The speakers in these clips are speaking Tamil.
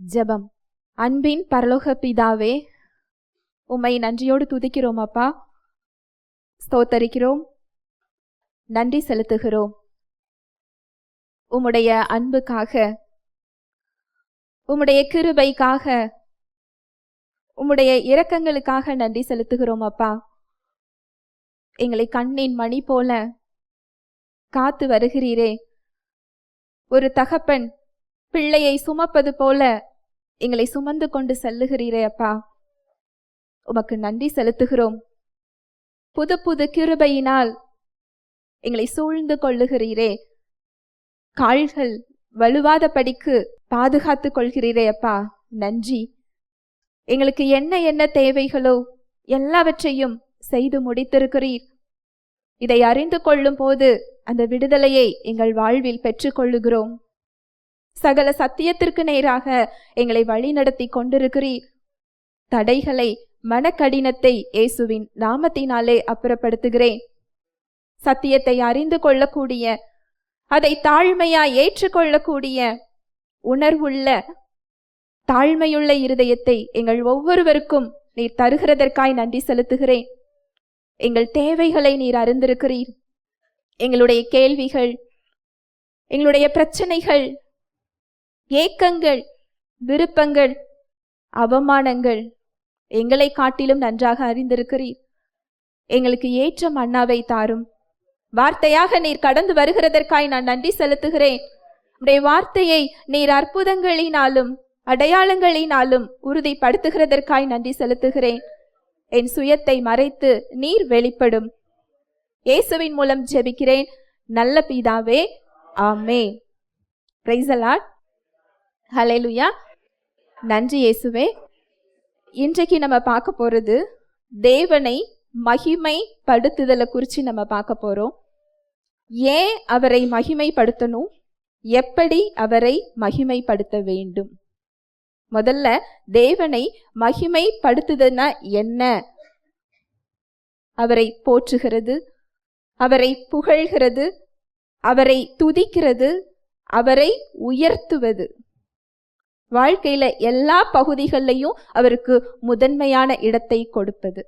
ஜெபம். அன்பின் பரலோக பிதாவே, உம்மை நன்றியோடு துதிக்கிறோம் அப்பா. ஸ்தோத்தரிக்கிறோம், நன்றி செலுத்துகிறோம். உம்முடைய அன்புக்காக, உம்முடைய கிருபைக்காக, உம்முடைய இரக்கங்களுக்காக நன்றி செலுத்துகிறோம் அப்பா. எங்களை கண்ணின் மணி போல காத்து வருகிறீரே. ஒரு தகப்பன் பிள்ளையை சுமப்பது போல எங்களை சுமந்து கொண்டு செல்லுகிறீரே அப்பா. உமக்கு நன்றி செலுத்துகிறோம். புது புது கிருபையினால் எங்களை சூழ்ந்து கொள்ளுகிறீரே. கால்கள் வலுவாத படிக்கு பாதுகாத்து கொள்கிறீரே அப்பா. நன்றி. எங்களுக்கு என்ன என்ன தேவைகளோ எல்லாவற்றையும் செய்து முடித்திருக்கிறீர். இதை அறிந்து கொள்ளும் போது அந்த விடுதலையை எங்கள் வாழ்வில் பெற்றுக்கொள்ளுகிறோம். சகல சத்தியத்திற்கு நேராக எங்களை வழிநடத்தி கொண்டிருக்கிறீர். தடைகளை, மனக்கடினத்தை இயேசுவின் நாமத்தினாலே அப்புறப்படுத்துகிறேன். சத்தியத்தை அறிந்து கொள்ளக்கூடிய, அதை தாழ்மையாய் ஏற்றுக்கொள்ளக்கூடிய உணர்வுள்ள, தாழ்மையுள்ள இருதயத்தை எங்கள் ஒவ்வொருவருக்கும் நீர் தருகிறதற்காய் நன்றி செலுத்துகிறேன். எங்கள் தேவைகளை நீர் அறிந்திருக்கிறீர். எங்களுடைய கேள்விகள், எங்களுடைய பிரச்சனைகள், ஏக்கங்கள், விருப்பங்கள், அவமானங்கள் எங்களை காட்டிலும் நன்றாக அறிந்திருக்கிறீர். எங்களுக்கு ஏற்ற மன்னாவை தாரும். வார்த்தையாக நீர் கடந்து வருகிறதற்காய் நான் நன்றி செலுத்துகிறேன். உடைய வார்த்தையை நீர் அற்புதங்களினாலும் அடையாளங்களினாலும் உறுதிப்படுத்துகிறதற்காய் நன்றி செலுத்துகிறேன். என் சுயத்தை மறைத்து நீர் வெளிப்படும். இயேசுவின் மூலம் ஜெபிக்கிறேன் நல்ல பிதாவே, ஆமென். Praise the Lord. ஹல்லேலூயா. நன்றி இயேசுவே. இன்றைக்கு நம்ம பார்க்க போறது தேவனை மகிமைப்படுத்துதலை குறித்து நம்ம பார்க்க போறோம். ஏன் அவரை மகிமைப்படுத்தணும், எப்படி அவரை மகிமைப்படுத்த வேண்டும். முதல்ல தேவனை மகிமைப்படுத்துதல்னா என்ன? அவரை போற்றுகிறது, அவரை புகழ்கிறது, அவரை துதிக்கிறது, அவரை உயர்த்துவது. வாழ்க்கையில எல்லா பகுதிகளிலையும் அவருக்கு முதன்மையான இடத்தை கொடுப்பது.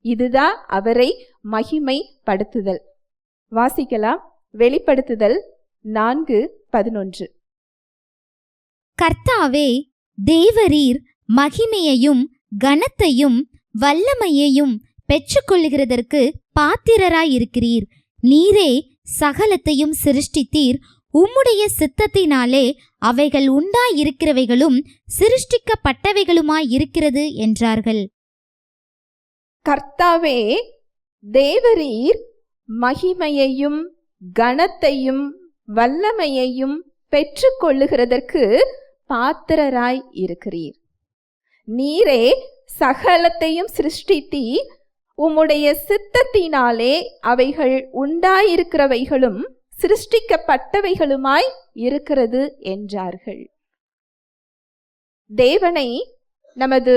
இதுதான் அவரை மகிமைப்படுத்துதல். வாசிக்கலாம். வெளிப்படுத்துதல் 4:11. கர்த்தாவே, தேவரீர் மகிமையையும் கனத்தையும் வல்லமையையும் பெற்றுக்கொள்ளுகிறதற்கு பாத்திரராயிருக்கிறீர். நீரே சகலத்தையும் சிருஷ்டித்தீர். உம்முடைய சித்தத்தினாலே அவைகள் உண்டாயிருக்கிறவைகளும் சிருஷ்டிக்கப்பட்டவைகளுமாயிருக்கிறது என்றார்கள். கர்த்தாவே, தேவரீர் மகிமையையும் கனத்தையும் வல்லமையையும் பெற்றுக்கொள்ளுகிறதற்கு பாத்திரராய் இருக்கிறீர். நீரே சகலத்தையும் சிருஷ்டித்தீர். உம்முடைய சித்தத்தினாலே அவைகள் உண்டாயிருக்கிறவைகளும் சிருஷ்டிக்கப்பட்டவைகளுமாய் இருக்கிறது என்றார்கள். தேவனை நமது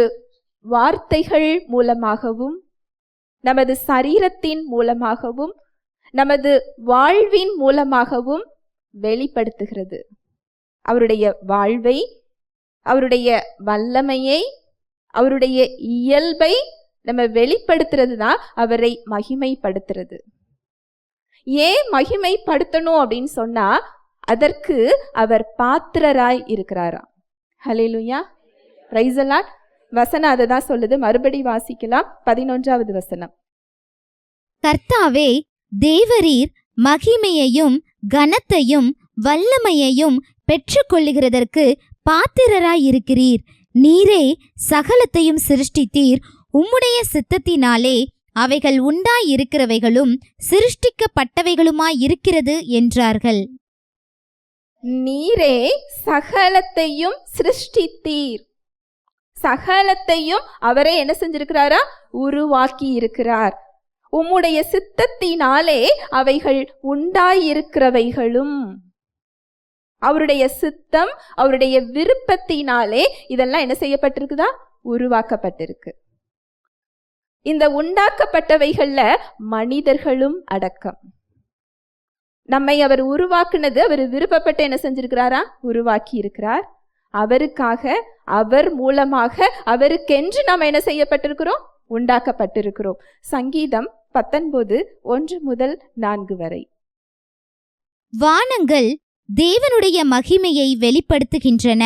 வார்த்தைகள் மூலமாகவும், நமது சரீரத்தின் மூலமாகவும், நமது வாழ்வின் மூலமாகவும் வெளிப்படுத்துகிறது. அவருடைய வாழ்வை, அவருடைய வல்லமையை, அவருடைய இயல்பை நம்ம வெளிப்படுத்துறது தான் அவரை மகிமைப்படுத்துறது. ஏன் மகிமைப்படுத்தணும் அப்படின்னு சொன்னா, அதற்கு அவர் பாத்திரராய் இருக்கிறாராம். ஹல்லேலூயா. Praise the Lord. வசனம் அதை தான் சொல்லுது. மறுபடி வாசிக்கலாம். 11வது வசனம். கர்த்தாவே, தேவரீர் மகிமையையும் கனத்தையும் வல்லமையையும் பெற்றுக்கொள்ளுகிறதற்கு பாத்திரராயிருக்கிறீர். நீரே சகலத்தையும் சிருஷ்டித்தீர். உம்முடைய சித்தத்தினாலே அவைகள் உண்டாயிருக்கிறவைகளும் சிருஷ்டிக்கப்பட்டவைகளுமாயிருக்கிறது என்றார்கள். நீரே சகலத்தையும் சிருஷ்டித்தீர். சகலத்தையும் அவரே என்ன செஞ்சிருக்கிறாரா? உருவாக்கி இருக்கிறார். உம்முடைய சித்தத்தினாலே அவைகள் உண்டாயிருக்கிறவைகளும். அவருடைய சித்தம், அவருடைய விருப்பத்தினாலே இதெல்லாம் என்ன செய்யப்பட்டிருக்குதா? உருவாக்கப்பட்டிருக்கு. இந்த உண்டாக்கப்பட்டவைகள்ல மனிதர்களும் அடக்கம். நம்மை அவர் உருவாக்குனது அவர் விருப்பப்பட்டு என்ன செஞ்சிருக்கிறாரா? உருவாக்கி இருக்கிறார். அவருக்காக, அவர் மூலமாக, அவருக்கென்று நாம் என்ன செய்யப்பட்டிருக்கிறோம்? உண்டாக்கப்பட்டிருக்கிறோம். சங்கீதம் 19:1-4 வரை. வானங்கள் தேவனுடைய மகிமையை வெளிப்படுத்துகின்றன.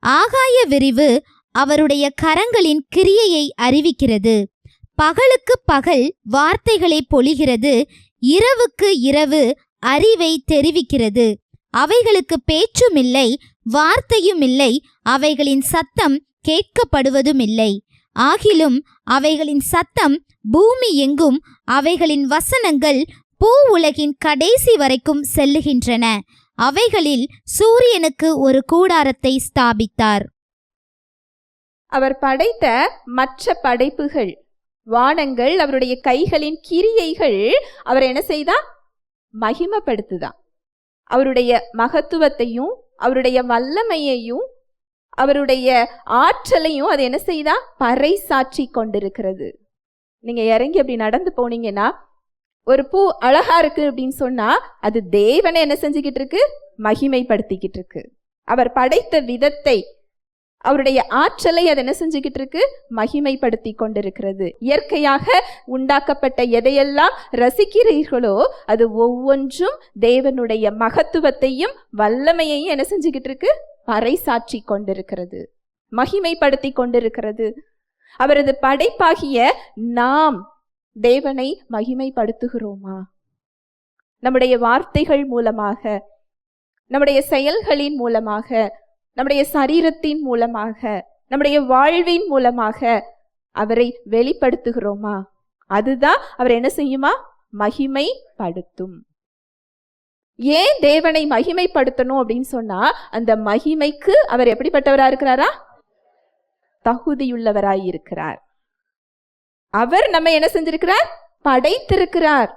ஆகாய விரிவு அவருடைய கரங்களின் கிரியையை அறிவிக்கிறது. பகலுக்கு பகல் வார்த்தைகளை பொழிகிறது, இரவுக்கு இரவு அறிவை தெரிவிக்கிறது. அவைகளுக்கு பேச்சும் இல்லை, வார்த்தையும் இல்லை, அவைகளின் சத்தம் கேட்கப்படுவதுமில்லை. ஆகிலும் அவைகளின் சத்தம் பூமி எங்கும், அவைகளின் வசனங்கள் பூ உலகின் கடைசி வரைக்கும் செல்லுகின்றன. அவைகளில் சூரியனுக்கு ஒரு கூடாரத்தை ஸ்தாபித்தார். அவர் படைத்த மற்ற படைப்புகள், வானங்கள், அவருடைய கைகளின் கிரியைகள் அவர் என்ன செய்தா? மகிமைப்படுத்துதான். அவருடைய மகத்துவத்தையும் அவருடைய வல்லமையையும் அவருடைய ஆற்றலையும் அது என்ன செய்தா? பறைசாற்றி கொண்டிருக்கிறது. நீங்க இறங்கி அப்படி நடந்து போனீங்கன்னா, ஒரு பூ அழகா இருக்கு அப்படின்னு சொன்னா அது தேவனை என்ன செஞ்சுக்கிட்டு இருக்கு? மகிமைப்படுத்திக்கிட்டு இருக்கு. அவர் படைத்த விதத்தை, அவருடைய ஆற்றலை அது என்ன செஞ்சுக்கிட்டு இருக்கு? மகிமைப்படுத்தி கொண்டிருக்கிறது. இயற்கையாக உண்டாக்கப்பட்ட எதையெல்லாம் ரசிக்கிறீர்களோ அது ஒவ்வொன்றும் தேவனுடைய மகத்துவத்தையும் வல்லமையையும் என்ன செஞ்சுக்கிட்டு இருக்கு? பறைசாற்றி கொண்டிருக்கிறது, மகிமைப்படுத்தி கொண்டிருக்கிறது. அவரது படைப்பாகிய நாம் தேவனை மகிமைப்படுத்துகிறோமா? நம்முடைய வார்த்தைகள் மூலமாக, நம்முடைய செயல்களின் மூலமாக, நம்முடைய சரீரத்தின் மூலமாக, நம்முடைய வாழ்வின் மூலமாக அவரை வெளிப்படுத்துகிறோமா? அதுதான் அவர் என்ன செய்யுமா? மகிமைப்படுத்தும். ஏன் தேவனை மகிமைப்படுத்தணும் அப்படின்னு சொன்னா, அந்த மகிமைக்கு அவர் எப்படிப்பட்டவரா இருக்கிறாரா? தகுதியுள்ளவராய் இருக்கிறார். அவர் நம்ம என்ன செஞ்சிருக்கிறார்? படைத்திருக்கிறார்.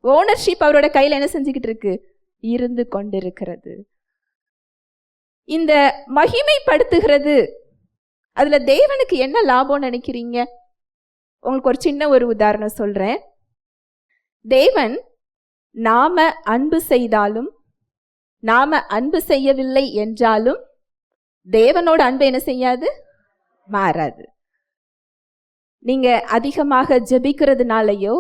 ஓனர்ஷிப் அவரோட கையில என்ன செஞ்சுக்கிட்டு இருக்கு? இருந்து கொண்டிருக்கிறது. இந்த மகிமைப்படுத்துகிறது, அதுல தேவனுக்கு என்ன லாபம் நினைக்கிறீங்க? உங்களுக்கு ஒரு சின்ன உதாரணம் சொல்றேன். தேவன் நாம அன்பு செய்தாலும், நாம அன்பு செய்யவில்லை என்றாலும் தேவனோட அன்பு என்ன செய்யாது? மாறாது. நீங்க அதிகமாக ஜெபிக்கிறதுனாலயோ,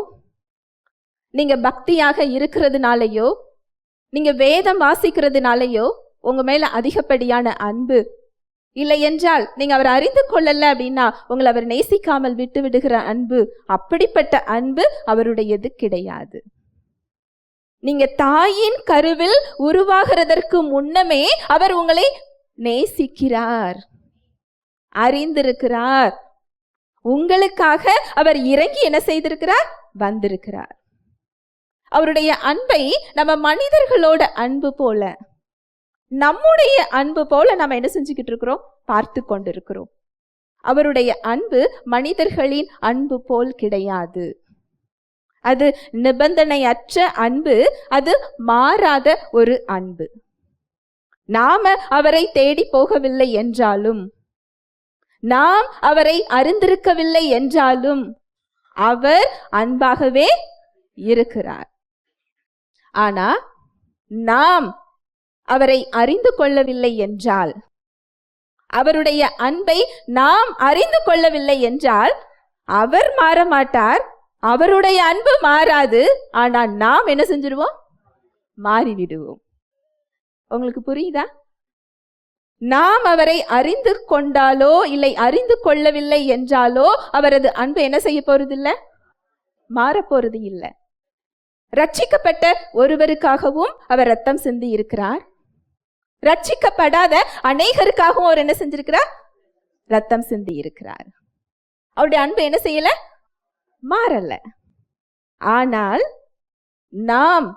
நீங்க பக்தியாக இருக்கிறதுனாலயோ, நீங்க வேதம் வாசிக்கிறதுனாலயோ உங்க மேல அதிகப்படியான அன்பு இல்லை என்றால், நீங்க அவர் அறிந்து கொள்ளல அப்படின்னா உங்களை அவர் நேசிக்காமல் விட்டு விடுகிற அன்பு, அப்படிப்பட்ட அன்பு அவருடையது கிடையாது. நீங்க தாயின் கருவில் உருவாகிறதற்கு முன்னமே அவர் உங்களை நேசிக்கிறார், அறிந்திருக்கிறார். உங்களுக்காக அவர் இறங்கி என்ன செய்திருக்கிறார்? வந்திருக்கிறார். அவருடைய அன்பை நம்ம மனிதர்களோட அன்பு போல, நம்முடைய அன்பு போல நம்ம என்ன செஞ்சுக்கிட்டு இருக்கிறோம்? பார்த்து கொண்டிருக்கிறோம். அவருடைய அன்பு மனிதர்களின் அன்பு போல் கிடையாது. அது நிபந்தனையற்ற அன்பு, அது மாறாத ஒரு அன்பு. நாம அவரை தேடி போகவில்லை என்றாலும், நாம் அவரை அறிந்திருக்கவில்லை என்றாலும் அவர் அன்பாகவே இருக்கிறார். ஆனா நாம் அவரை அறிந்து கொள்ளவில்லை என்றால், அவருடைய அன்பை நாம் அறிந்து கொள்ளவில்லை என்றால் அவர் மாற மாட்டார், அவருடைய அன்பு மாறாது. ஆனா நாம் என்ன செஞ்சிருவோம்? மாறிவிடுவோம். உங்களுக்கு புரியுதா? நாம் அவரை அறிந்து கொண்டாலோ இல்லை அறிந்து கொள்ளவில்லை என்றாலோ அவரது அன்பு என்ன செய்ய போறது இல்லை? மாறப்போறது இல்லை. ரட்சிக்கப்பட்ட ஒருவருக்காகவும் அவர் ரத்தம் சிந்தி இருக்கிறார். ரட்சிக்கப்படாத அநேகருக்காகவும் அவர் என்ன செஞ்சிருக்கிறார்? ரத்தம் சிந்தி இருக்கிறார். அவருடைய அன்பு என்ன செய்யல? மாறல. ஆனால் நாம்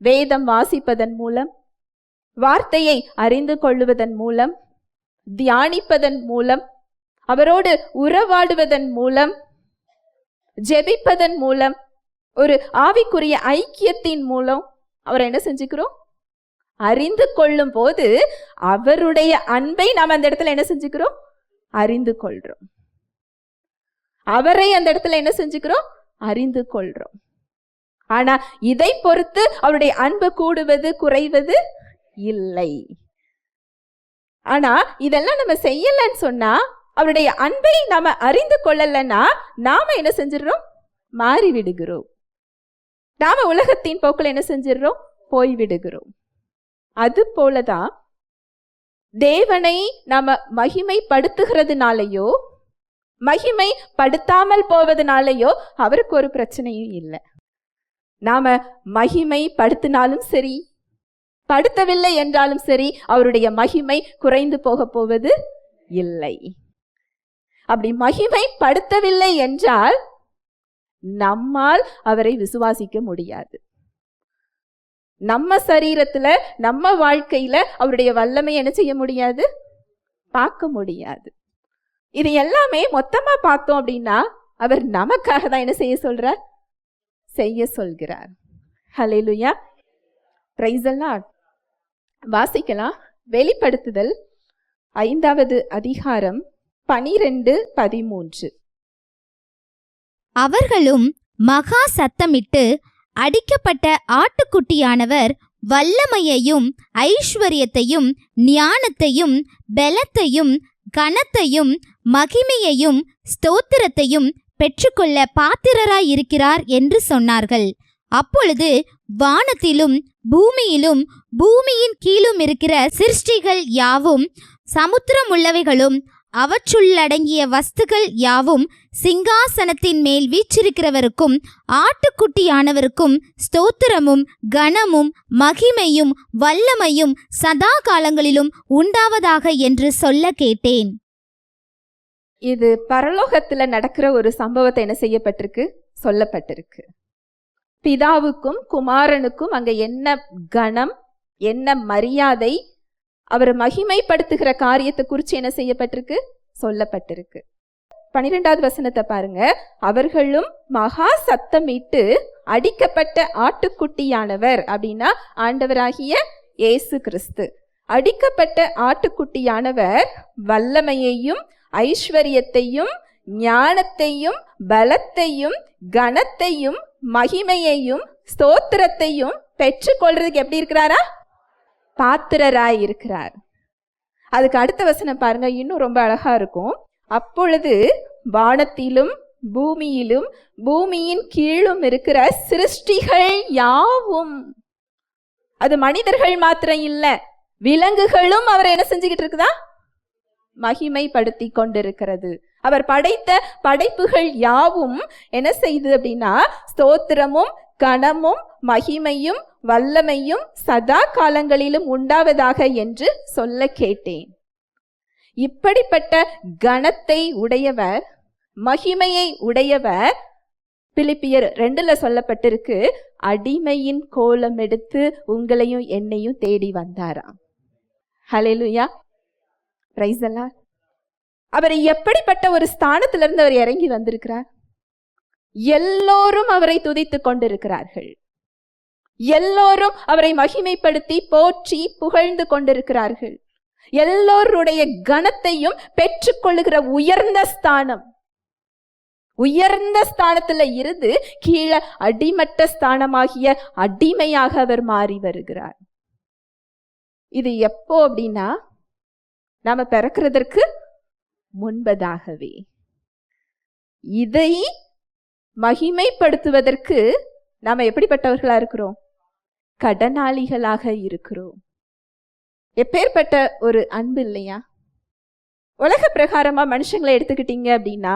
வேதம் வாசிப்பதன் மூலம், வார்த்தையை அறிந்து கொள்ளுவதன் மூலம், தியானிப்பதன் மூலம், அவரோடு உறவாடுவதன் மூலம், ஜெபிப்பதன் மூலம், ஒரு ஆவிக்குரிய ஐக்கியத்தின் மூலம் அவரை என்ன செஞ்சுக்கிறோம்? அறிந்து கொள்ளும் போது அவருடைய அன்பை நாம் அந்த இடத்துல என்ன செஞ்சுக்கிறோம்? அறிந்து கொள்றோம். அவரை அந்த இடத்துல என்ன செஞ்சுக்கிறோம்? அறிந்து கொள்றோம். ஆனா இதை பொறுத்து அவருடைய அன்பு கூடுவது குறைவது இல்லை. ஆனா இதெல்லாம் நம்ம செய்யலன்னு சொன்னா, அவருடைய அன்பை நாம அறிந்து கொள்ளலன்னா நாம என்ன செஞ்சிடறோம்? மாறி விடுகிறோம். நாம உலகத்தின் போக்கில் என்ன செஞ்சிடறோம்? போய் விடுகிறோம். அது போலதான் தேவனை நாம மகிமைப்படுத்துகிறதுனாலயோ மகிமை படுத்தாமல் போவதனாலேயோ அவருக்கு ஒரு பிரச்சனையும் இல்லை. நாம மகிமை படுத்தினாலும் சரி, படுத்தவில்லை என்றாலும் சரி, அவருடைய மகிமை குறைந்து போக போவது இல்லை. அப்படி மகிமை படுத்தவில்லை என்றால் நம்மால் அவரை விசுவாசிக்க முடியாது. நம்ம சரீரத்துல, நம்ம வாழ்க்கையில அவருடைய வல்லமை என்ன செய்ய முடியாது? பார்க்க முடியாது. இது எல்லாமே மொத்தமா பார்த்தோம் அப்படின்னா அவர் நமக்காக தான் என்ன செய்ய சொல்றார்? செய்ய சொல்கிறார். ஹல்லேலூயா, பிரைஸ் தி லார்ட். வாசிக்கலாம். வெளிப்படுத்துதல் 5வது அதிகாரம் 12-13. அவர்களும் மகா சத்தமிட்டு, அடிக்கப்பட்ட ஆட்டுக்குட்டியானவர் வல்லமையையும் ஐஸ்வர்யத்தையும் ஞானத்தையும் பலத்தையும் கனத்தையும் மகிமையையும் ஸ்தோத்திரத்தையும் பெற்றுக்கொள்ள பாத்திரராயிருக்கிறார் என்று சொன்னார்கள். அப்பொழுது வானத்திலும் பூமியிலும் பூமியின் கீழும் இருக்கிற சிருஷ்டிகள் யாவும், சமுத்திரம் உள்ளவைகளும் அவற்றுள்ளடங்கிய வஸ்துகள் யாவும், சிங்காசனத்தின் மேல் வீற்றிருக்கிறவருக்கும் ஆட்டுக்குட்டியானவருக்கும் ஸ்தோத்திரமும் கனமும் மகிமையும் வல்லமையும் சதா காலங்களிலும் உண்டாவதாக என்று சொல்ல கேட்டேன். இது பரலோகத்துல நடக்கிற ஒரு சம்பவத்தை என்ன செய்யப்பட்டிருக்கு? சொல்லப்பட்டிருக்கு. பிதாவுக்கும் குமாரனுக்கும் அங்க என்ன கனம், என்ன மரியாதை, அவர் மகிமைப்படுத்துகிற காரியத்தை குறித்து என்ன செய்யப்பட்டிருக்கு? சொல்லப்பட்டிருக்கு. 12வது வசனத்தை பாருங்க. அவர்களும் மகா சத்தமிட்டு, அடிக்கப்பட்ட ஆட்டுக்குட்டியானவர் அப்படின்னா ஆண்டவராகிய இயேசு கிறிஸ்து, அடிக்கப்பட்ட ஆட்டுக்குட்டியானவர் வல்லமையையும் ஐஸ்வர்யத்தையும் ஞானத்தையும் பலத்தையும் கனத்தையும் மகிமையையும் ஸ்தோத்திரத்தையும் பெற்றுக்கொள்றதுக்கு எப்படி இருக்கிறாரா? பாத்திரராய் இருக்கிறார். அதுக்கு அடுத்த வசனம் பாருங்க, இன்னும் ரொம்ப அழகா இருக்கும். அப்பொழுது வானத்திலும் பூமியிலும் பூமியின் கீழும் இருக்கிற சிருஷ்டிகள் யாவும், அது மனிதர்கள் மாத்திரம் இல்ல, விலங்குகளும் அவரை என்ன செஞ்சுக்கிட்டு இருக்குதா? மகிமைப்படுத்தி கொண்டிருக்கிறது. அவர் படைத்த படைப்புகள் யாவும் என்ன செய்யுது அப்படின்னா ஸ்தோத்திரமும் கனமும் மகிமையும் வல்லமையும் சதா காலங்களிலும் உண்டாவதாக என்று சொல்ல கேட்டேன். இப்படிப்பட்ட கனத்தை உடையவர், மகிமையை உடையவர், பிலிப்பியர் 2ல சொல்லப்பட்டிருக்கு, அடிமையின் கோலம் எடுத்து உங்களையும் என்னையும் தேடி வந்தாராம். ஹல்லேலூயா, பிரைஸ் தி லார்ட். அவர் எப்படிப்பட்ட ஒரு ஸ்தானத்திலிருந்து அவர் இறங்கி வந்திருக்கிறார்? எல்லோரும் அவரை துதித்து கொண்டிருக்கிறார்கள். எல்லோரும் அவரை மகிமைப்படுத்தி போற்றி புகழ்ந்து கொண்டிருக்கிறார்கள். எல்லோருடைய கனத்தையும் பெற்றுக்கொள்ளுகிற உயர்ந்த ஸ்தானம், உயர்ந்த ஸ்தானத்துல இருந்து கீழே அடிமட்ட ஸ்தானமாகிய அடிமையாக அவர் மாறி வருகிறார். இது எப்போ அப்படின்னா நாம பிறக்கிறதற்கு முன்பதாகவே. இதை மகிமைப்படுத்துவதற்கு நாம எப்படிப்பட்டவர்களா இருக்கிறோம்? கடனாளிகளாக இருக்கிறோம். எப்பேற்பட்ட ஒரு அன்பு இல்லையா? உலக பிரகாரமா மனுஷங்களை எடுத்துக்கிட்டீங்க அப்படின்னா,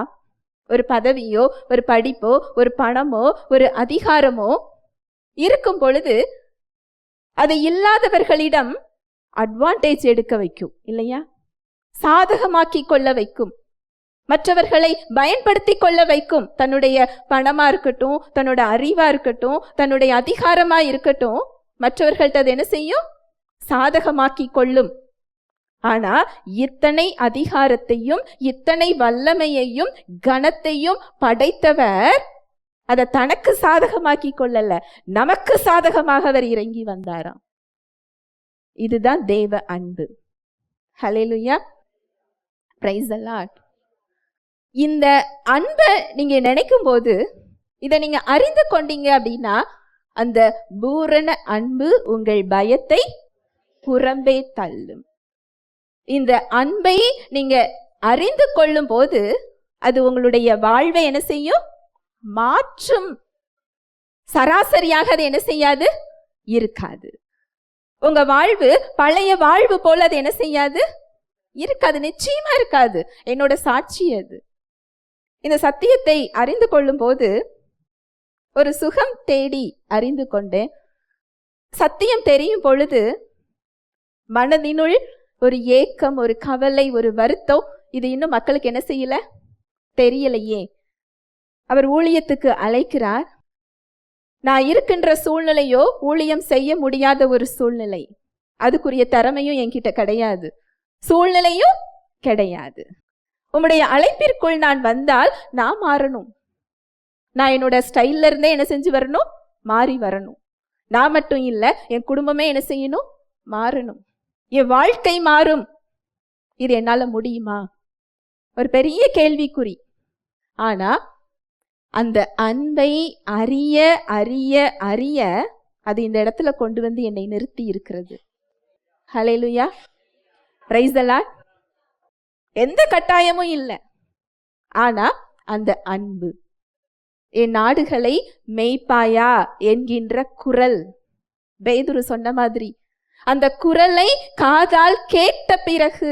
ஒரு பதவியோ ஒரு படிப்போ ஒரு பணமோ ஒரு அதிகாரமோ இருக்கும் பொழுது அது இல்லாதவர்களிடம் அட்வான்டேஜ் எடுக்க வைக்கும் இல்லையா? சாதகமாக்கி கொள்ள வைக்கும், மற்றவர்களை பயன்படுத்தி கொள்ள வைக்கும். தன்னுடைய பணமா இருக்கட்டும், தன்னோட அறிவா இருக்கட்டும், தன்னுடைய அதிகாரமா இருக்கட்டும், மற்றவர்கள்ட்ட அது என்ன செய்யும்? சாதகமாக்கி கொள்ளும். ஆனா இத்தனை அதிகாரத்தையும் இத்தனை வல்லமையையும் கனத்தையும் படைத்தவர் அதை தனக்கு சாதகமாக்கி கொள்ளல, நமக்கு சாதகமாக அவர் இறங்கி வந்தாராம். இதுதான் தேவ அன்பு. ஹல்லேலூயா, பிரைஸ் தி லார்ட். இந்த அன்பை நீங்க நினைக்கும் போது, இதை நீங்க அறிந்து கொண்டீங்க அப்படின்னா, அந்த பூரண அன்பு உங்கள் பயத்தை புறம்பே தள்ளும். இந்த அன்பை நீங்க அறிந்து கொள்ளும் போது அது உங்களுடைய வாழ்வை என்ன செய்யும்? மாற்றும். சராசரியாக அது என்ன செய்யாது? இருக்காது. உங்க வாழ்வு பழைய வாழ்வு போல அது என்ன செய்யாது? இருக்காது. நிச்சயமா இருக்காது. என்னோட சாட்சி அது. இந்த சத்தியத்தை அறிந்து கொள்ளும் போது ஒரு சுகம் தேடி அறிந்து கொண்டேன். சத்தியம் தெரியும் பொழுது மனதினுள் ஒரு ஏக்கம், ஒரு கவலை, ஒரு வருத்தம், இது இன்னும் மக்களுக்கு என்ன செய்யல? தெரியலையே. அவர் ஊழியத்துக்கு அழைக்கிறார். நான் இருக்கின்ற சூழ்நிலையோ ஊழியம் செய்ய முடியாத ஒரு சூழ்நிலை. அதுக்குரிய திறமையும் என்கிட்ட கிடையாது, சூழ்நிலையும் கிடையாது. உம்முடைய அழைப்பிற்குள் நான் வந்தால் நான் மாறணும். நான் என்னோட ஸ்டைல்ல இருந்தே என்ன செஞ்சு வரணும்? மாறி வரணும். நான் மட்டும் இல்லை, என் குடும்பமே என்ன செய்யணும்? மாறணும். என் வாழ்க்கை மாறும். இது என்னால முடியுமா? ஒரு பெரிய கேள்விக்குறி. ஆனா அந்த அன்பை அறிய அறிய அறிய அது இந்த இடத்துல கொண்டு வந்து என்னை நிறுத்தி இருக்கிறது. ஹல்லேலூயா, பிரைஸ் தி லார்ட். எந்த கட்டாயமும் இல்லை. ஆனா அந்த அன்பு, என் நாடுகளை மேய்ப்பாயா என்கின்ற குரல், பேதுரு சொன்ன மாதிரி அந்த குரலை காதால் கேட்ட பிறகு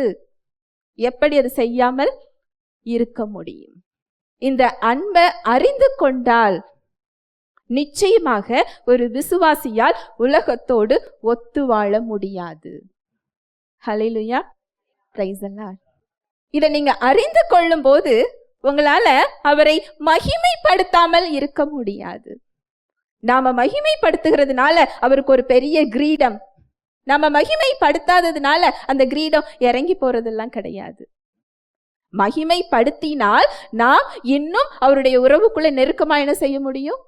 எப்படி அது செய்யாமல் இருக்க முடியும்? இந்த அன்பை அறிந்து கொண்டால் நிச்சயமாக ஒரு விசுவாசியால் உலகத்தோடு ஒத்து வாழ முடியாது. ஹல்லேலூயா, பிரைஸ் தி லார்ட். இதை நீங்க அறிந்து கொள்ளும் போது உங்களால அவரை மகிமைப்படுத்தாமல் இருக்க முடியாது. நாம மகிமைப்படுத்துகிறதுனால அவருக்கு ஒரு பெரிய கிரீடம், நாம மகிமைப்படுத்தாததுனால அந்த கிரீடம் இறங்கி போறதெல்லாம் கிடையாது. மகிமைப்படுத்தினால் நாம் இன்னும் அவருடைய உறவுக்குள்ள நெருக்கமா என்ன செய்ய முடியும்?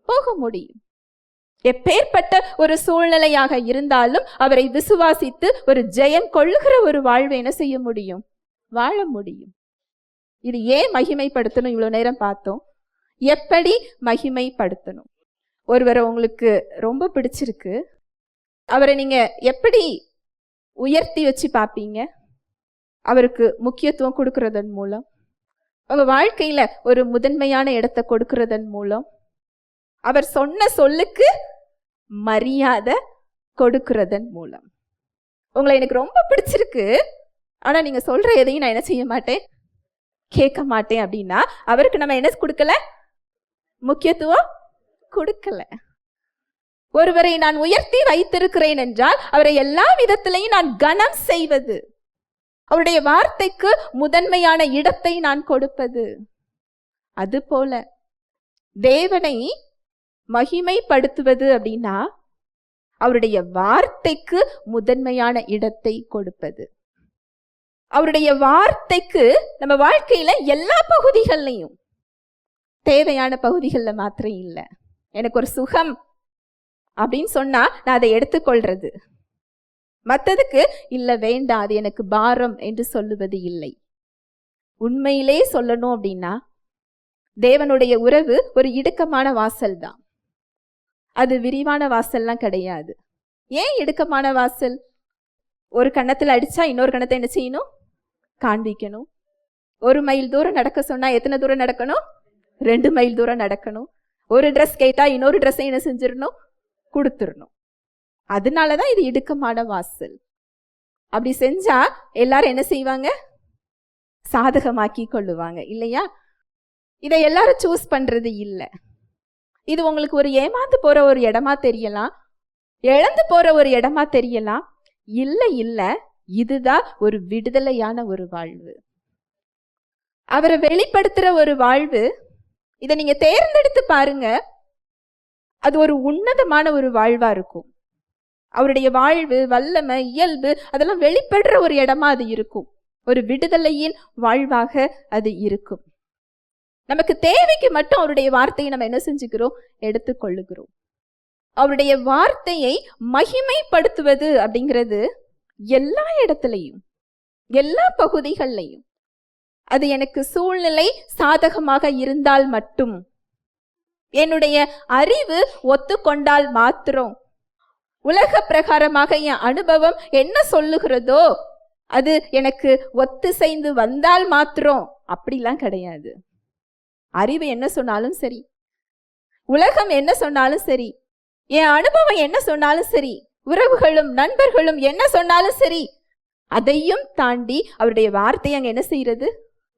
போக முடியும். எப்பேற்பட்ட ஒரு சூழ்நிலையாக இருந்தாலும் அவரை விசுவாசித்து ஒரு ஜெயம் கொள்ளுகிற ஒரு வாழ்வை என்ன செய்ய முடியும்? வாழ முடியும். இது ஏன் மகிமைப்படுத்தணும்? இவ்வளவு நேரம் பார்த்தோம். எப்படி மகிமைப்படுத்தணும்? ஒருவரை உங்களுக்கு ரொம்ப பிடிச்சிருக்கு, அவரை நீங்க எப்படி உயர்த்தி வச்சு பார்ப்பீங்க? அவருக்கு முக்கியத்துவம் கொடுக்கறதன் மூலம், உங்க வாழ்க்கையில ஒரு முதன்மையான இடத்தை கொடுக்கறதன் மூலம், அவர் சொன்ன சொல்லுக்கு மரியாதை கொடுக்கறதன் மூலம். உங்களை எனக்கு ரொம்ப பிடிச்சிருக்கு, ஆனா நீங்க சொல்ற எதையும் நான் என்ன செய்ய மாட்டேன், கேட்க மாட்டேன் அப்படின்னா அவருக்கு நம்ம என்ன கொடுக்கல? முக்கியத்துவம் கொடுக்கல. ஒருவரை நான் உயர்த்தி வைத்திருக்கிறேன் என்றால் அவரை எல்லா விதத்திலையும் நான் கனம் செய்வது, அவருடைய வார்த்தைக்கு முதன்மையான இடத்தை நான் கொடுப்பது. அதுபோல தேவனை மகிமைப்படுத்துவது அப்படின்னா அவருடைய வார்த்தைக்கு முதன்மையான இடத்தை கொடுப்பது. அவருடைய வார்த்தைக்கு நம்ம வாழ்க்கையில எல்லா பகுதிகள்லையும், தேவையான பகுதிகளில் மாத்திரம் இல்லை. எனக்கு ஒரு சுகம் அப்படின்னு சொன்னா நான் அதை எடுத்துக்கொள்றது, மற்றதுக்கு இல்லை வேண்டாம் அது எனக்கு பாரம் என்று சொல்லுவது இல்லை. உண்மையிலே சொல்லணும் அப்படின்னா தேவனுடைய உறவு ஒரு இடுக்கமான வாசல் தான், அது விரிவான வாசல்லாம் கிடையாது. ஏன் இடுக்கமான வாசல்? ஒரு கன்னத்தில் அடிச்சா இன்னொரு கன்னத்தை என்ன செய்யணும்? காண்பிக்கணும். 1 மைல் தூரம் நடக்க சொன்னா எத்தனை தூரம் நடக்கணும்? 2 மைல் தூரம் நடக்கணும். ஒரு ட்ரெஸ் கேட்டா இன்னொரு ட்ரெஸ்ஸை என்ன செஞ்சிடணும்? கொடுத்துடணும். அதனாலதான் இது இடுக்கமான வாசல். அப்படி செஞ்சா எல்லாரும் என்ன செய்வாங்க? சாதகமாக்கி கொள்ளுவாங்க இல்லையா? இதை எல்லாரும் சூஸ் பண்றது இல்லை. இது உங்களுக்கு ஒரு ஏமாந்து போற ஒரு இடமா தெரியலாம், இழந்து போற ஒரு இடமா தெரியலாம். இல்லை இல்லை, இதுதான் ஒரு விடுதலையான ஒரு வாழ்வு, அவரை வெளிப்படுத்துற ஒரு வாழ்வு. இதை நீங்க தேர்ந்தெடுத்து பாருங்க, அது ஒரு உன்னதமான ஒரு வாழ்வா இருக்கும். அவருடைய வாழ்வு, வல்லமை, இயல்பு அதெல்லாம் வெளிப்படுற ஒரு இடமா அது இருக்கும். ஒரு விடுதலையின் வாழ்வாக அது இருக்கும். நமக்கு தேவைக்கு மட்டும் அவருடைய வார்த்தையை நம்ம என்ன செஞ்சுக்கிறோம்? எடுத்துக்கொள்ளுகிறோம். அவருடைய வார்த்தையை மகிமைப்படுத்துவது அப்படிங்கிறது எல்லா இடத்துலையும், எல்லா பகுதிகள்லையும், அது எனக்கு சூழ்நிலை சாதகமாக இருந்தால் மட்டும், என்னுடைய அறிவு ஒத்துக்கொண்டால் மாத்திரம், உலக பிரகாரமாக என் அனுபவம் என்ன சொல்லுகிறதோ அது எனக்கு ஒத்துசைந்து வந்தால் மாத்திரம் அப்படிலாம் கிடையாது. அறிவு என்ன சொன்னாலும் சரி, உலகம் என்ன சொன்னாலும் சரி, என் அனுபவம் என்ன சொன்னாலும் சரி, உறவுகளும் நண்பர்களும் என்ன சொன்னாலும் சரி, அதையும் தாண்டி அவருடைய வார்த்தை அங்க என்ன செய்யறது?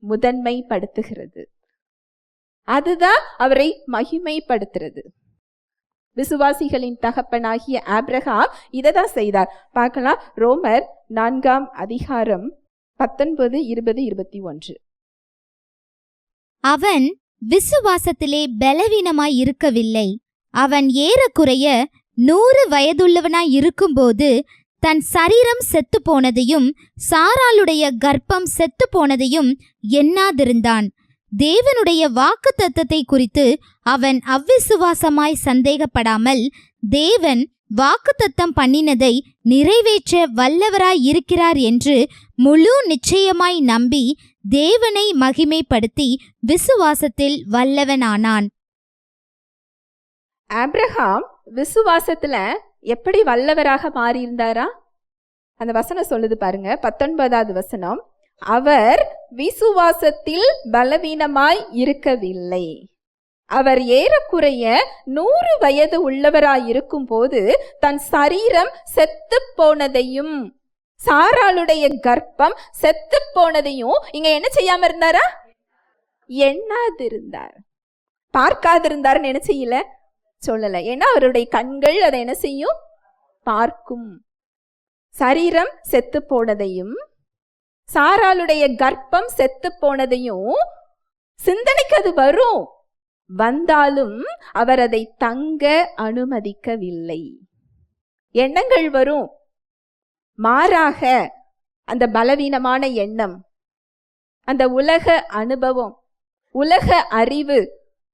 முதன்மைப்படுத்துகிறது. அதுதான் அவரை மகிமைப்படுத்துறது. விசுவாசிகளின் தகப்பனாகிய ஆபிரகாம் இதை தான் செய்தார். பார்க்கலாம், ரோமர் 4 அதிகாரம் 19, 20, 21. அவன் விசுவாசத்திலே பலவீனமாய் இருக்கவில்லை. அவன் ஏறக்குறைய 100 வயதுள்ளவனாய் இருக்கும்போது தன் சரீரம் செத்து போனதையும் சாராளுடைய கர்ப்பம் செத்து போனதையும் எண்ணாதிருந்தான். தேவனுடைய வாக்குத்தத்தத்தை குறித்து அவன் அவ்விசுவாசமாய் சந்தேகப்படாமல் தேவன் வாக்குத்தத்தம் பண்ணினதை நிறைவேற்ற வல்லவராய் இருக்கிறார் என்று முழு நிச்சயமாய் நம்பி தேவனை மகிமைப்படுத்தி விசுவாசத்தில் வல்லவனானான். ஆபிரகாம் விசுவாசத்துல எப்படி வல்லவராக மாறியிருந்தாரா? அந்த வசனம் சொல்லுது பாருங்க, 19வது வசனம். அவர் விசுவாசத்தில் பலவீனமாய் இருக்கவில்லை. அவர் ஏறக்குறைய 100 வயது உள்ளவராய் இருக்கும் போது தன் சரீரம் செத்து போனதையும் சாராளுடைய கர்ப்பம் செத்து போனதையும் இங்க என்ன செய்யாம இருந்தாரா? எண்ணாதிருந்தார். பார்க்காதிருந்தாருன்னு என்ன செய்யல, சொல்லல. ஏன்னா அவருடைய கண்கள் அதை என்ன செய்யும்? பார்க்கும். சரீரம் செத்து போனதையும் சாராளுடைய கர்ப்பம் செத்து போனதையும் சிந்தனைக்கு அது வரும். வந்தாலும் அவர் அதை தங்க அனுமதிக்கவில்லை. எண்ணங்கள் வரும். மாறாக அந்த பலவீனமான எண்ணம், அந்த உலக அனுபவம், உலக அறிவு,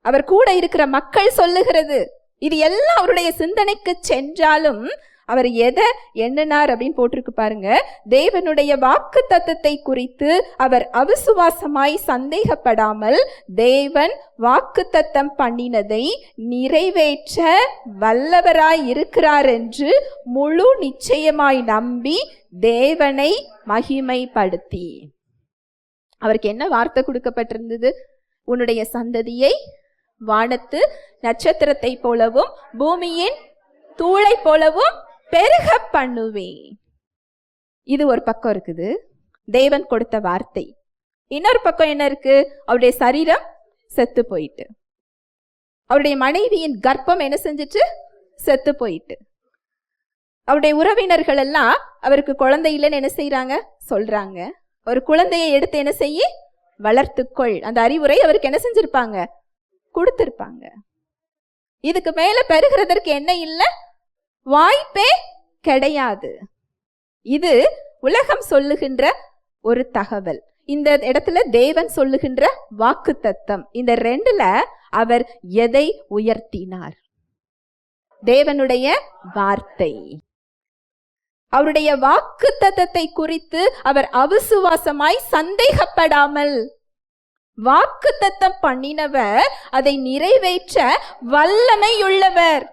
அவர் கூட இருக்கிற மக்கள் சொல்லுகிறது, இது எல்லாம் அவருடைய சிந்தனைக்கு சென்றாலும் அவர் எதை எண்ணினார் அப்படின்னு போட்டிருக்கு பாருங்க. தேவனுடைய வாக்கு தத்தத்தை குறித்து அவர் அவிசுவாசமாய் சந்தேகப்படாமல் தேவன் வாக்கு தத்தம் பண்ணினதை நிறைவேற்ற வல்லவராய் இருக்கிறார் என்று முழு நிச்சயமாய் நம்பி தேவனை மகிமைப்படுத்தி. அவருக்கு என்ன வார்த்தை கொடுக்கப்பட்டிருந்தது? உன்னுடைய சந்ததியை வானத்து நட்சத்திரத்தை போலவும் பூமியின் தூளை போலவும் பெருக பண்ணுவேன். இது ஒரு பக்கம் இருக்குது, தேவன் கொடுத்த வார்த்தை. இன்னொரு பக்கம் என்ன இருக்கு? அவருடைய சரீரம் செத்து போயிட்டு, அவருடைய மனைவியின் கர்ப்பம் என்ன செஞ்சிட்டு? செத்து போயிட்டு. அவருடைய உறவினர்கள் எல்லாம் அவருக்கு குழந்தை இல்லைன்னு என்ன செய்யறாங்க? சொல்றாங்க. ஒரு குழந்தையை எடுத்து என்ன செய்ய? வளர்த்துக்கொள். அந்த அறிவுரை அவருக்கு என்ன செஞ்சிருப்பாங்க? கொடுத்திருப்பாங்க. இதுக்கு மேல பெருகிறதற்கு என்ன இல்லை? வாய்ப்பே கிடையாது. இது உலகம் சொல்லுகின்ற ஒரு தகவல். இந்த இடத்துல தேவன் சொல்லுகின்ற வாக்கு தத்தம். இந்த ரெண்டுல அவர் எதை உயர்த்தினார்? தேவனுடைய வார்த்தை. அவருடைய வாக்கு தத்தத்தை குறித்து அவர் அவிசுவாசமாய் சந்தேகப்படாமல், வாக்கு தத்தம் பண்ணினவர் அதை நிறைவேற்ற வல்லமையுள்ளவர்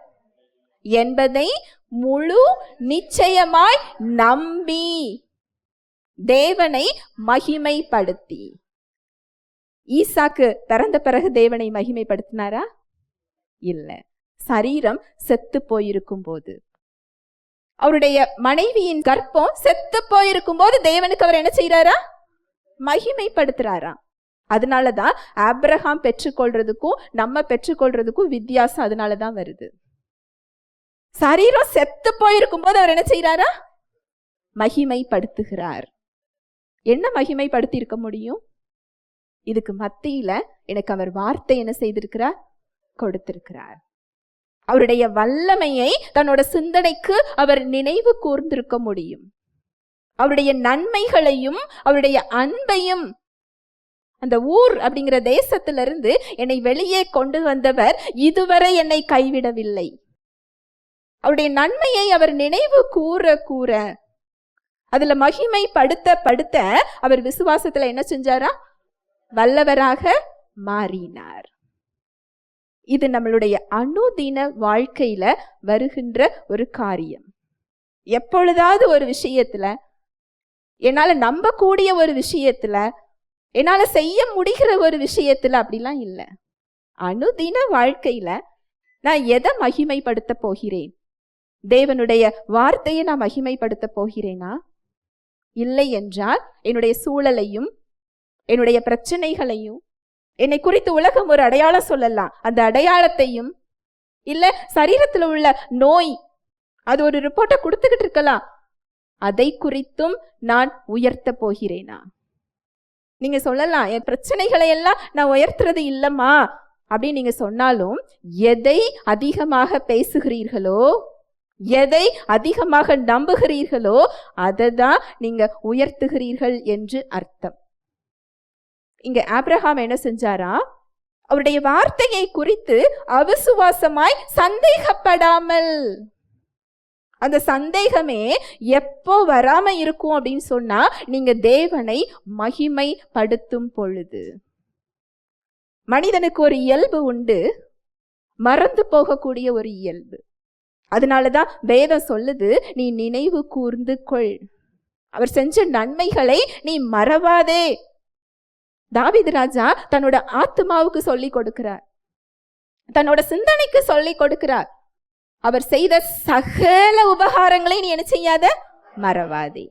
என்பதை முழு நிச்சயமாய் நம்பி தேவனை மகிமைப்படுத்தி. ஈசாக்கு பிறந்த பிறகு தேவனை மகிமைப்படுத்தினாரா? இல்ல. சரீரம் செத்து போயிருக்கும் போது, அவருடைய மனைவியின் கர்ப்பம் செத்து போயிருக்கும் போது தேவனுக்கு அவர் என்ன செய்யறாரா? மகிமைப்படுத்துறாரா. அதனாலதான் ஆபிரகாம் பெற்றுக்கொள்றதுக்கும் நம்ம பெற்றுக்கொள்றதுக்கும் வித்தியாசம் அதனாலதான் வருது. சரீரம் செத்து போயிருக்கும் போது அவர் என்ன செய்யறாரா? மகிமைப்படுத்துகிறார். என்ன மகிமைப்படுத்தி இருக்க முடியும்? இதுக்கு மத்தியில எனக்கு அவர் வார்த்தை என்ன செய்திருக்கிறார்? கொடுத்திருக்கிறார். அவருடைய வல்லமையை தன்னோட சிந்தனைக்கு அவர் நினைவு கூர்ந்திருக்க முடியும். அவருடைய நன்மைகளையும் அவருடைய அன்பையும், அந்த ஊர் அப்படிங்கிற தேசத்திலிருந்து என்னை வெளியே கொண்டு வந்தவர் இதுவரை என்னை கைவிடவில்லை. அவருடைய நன்மையை அவர் நினைவு கூற கூற, அதுல மகிமைப்படுத்த அவர் விசுவாசத்துல என்ன செஞ்சாரா? வல்லவராக மாறினார். இது நம்மளுடைய அனுதின வாழ்க்கையில வருகின்ற ஒரு காரியம். எப்பொழுதாவது ஒரு விஷயத்துல என்னால நம்பக்கூடிய ஒரு விஷயத்துல, என்னால செய்ய முடிகிற ஒரு விஷயத்துல அப்படிலாம் இல்லை. அனுதின வாழ்க்கையில நான் எதை மகிமைப்படுத்த போகிறேன்? தேவனுடைய வார்த்தையை நான் மகிமைப்படுத்த போகிறேனா? இல்லை என்றால் என்னுடைய சூழலையும் என்னுடைய பிரச்சனைகளையும், என்னை குறித்து உலகம் ஒரு அடையாளம் சொல்லலாம், அந்த அடையாளத்தையும், இல்ல சரீரத்தில் உள்ள நோய் அது ஒரு ரிப்போர்ட்டை கொடுத்துக்கிட்டு இருக்கலாம், அதை குறித்தும் நான் உயர்த்த போகிறேனா? நீங்க சொல்லலாம், என் பிரச்சனைகளை எல்லாம் நான் உயர்த்துறது இல்லம்மா அப்படின்னு நீங்க சொன்னாலும், எதை அதிகமாக பேசுகிறீர்களோ, எதை அதிகமாக நம்புகிறீர்களோ அதை தான் நீங்க உயர்த்துகிறீர்கள் என்று அர்த்தம். இங்க ஆபிரகாம் என்ன செஞ்சாரா? அவருடைய வார்த்தையை குறித்து அவிசுவாசமாய் சந்தேகப்படாமல், அந்த சந்தேகமே எப்போ வராம இருக்கும் அப்படின்னு சொன்னா, நீங்க தேவனை மகிமைப்படுத்தும் பொழுது. மனிதனுக்கு ஒரு இயல்பு உண்டு, மறந்து போகக்கூடிய ஒரு இயல்பு. அதனாலதான் வேதம் சொல்லுது, நீ நினைவு கூர்ந்து கொள், அவர் செஞ்ச நன்மைகளை நீ மறவாதே. தாவீது ராஜா தன்னோட ஆத்மாவுக்கு சொல்லி கொடுக்கிறார், தன்னோட சிந்தனைக்கு சொல்லி கொடுக்கிறார், அவர் செய்த சகல உபகாரங்களை நீ என்ன செய்யாத, மறவாதே.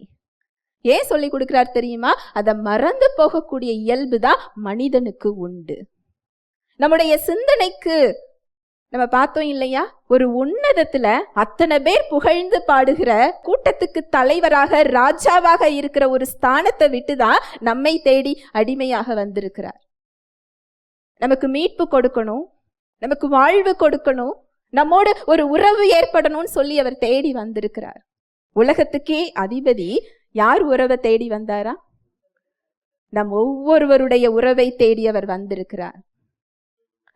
ஏன் சொல்லி கொடுக்கிறார் தெரியுமா? அதை மறந்து போகக்கூடிய இயல்பு தான் மனிதனுக்கு உண்டு. நம்முடைய சிந்தனைக்கு நம்ம பார்த்தோம் இல்லையா, ஒரு உன்னதத்துல அத்தனை பேர் புகழ்ந்து பாடுகிற கூட்டத்துக்கு தலைவராக ராஜாவாக இருக்கிற ஒரு ஸ்தானத்தை விட்டுதான் நம்மை தேடி அடிமையாக வந்திருக்கிறார். நமக்கு மீட்பு கொடுக்கணும், நமக்கு வாழ்வு கொடுக்கணும், நம்மோடு ஒரு உறவு ஏற்படணும்னு சொல்லி அவர் தேடி வந்திருக்கிறார். உலகத்துக்கே அதிபதி யார் உறவை தேடி வந்தாரா? நம் ஒவ்வொருவருடைய உறவை தேடி அவர் வந்திருக்கிறார்.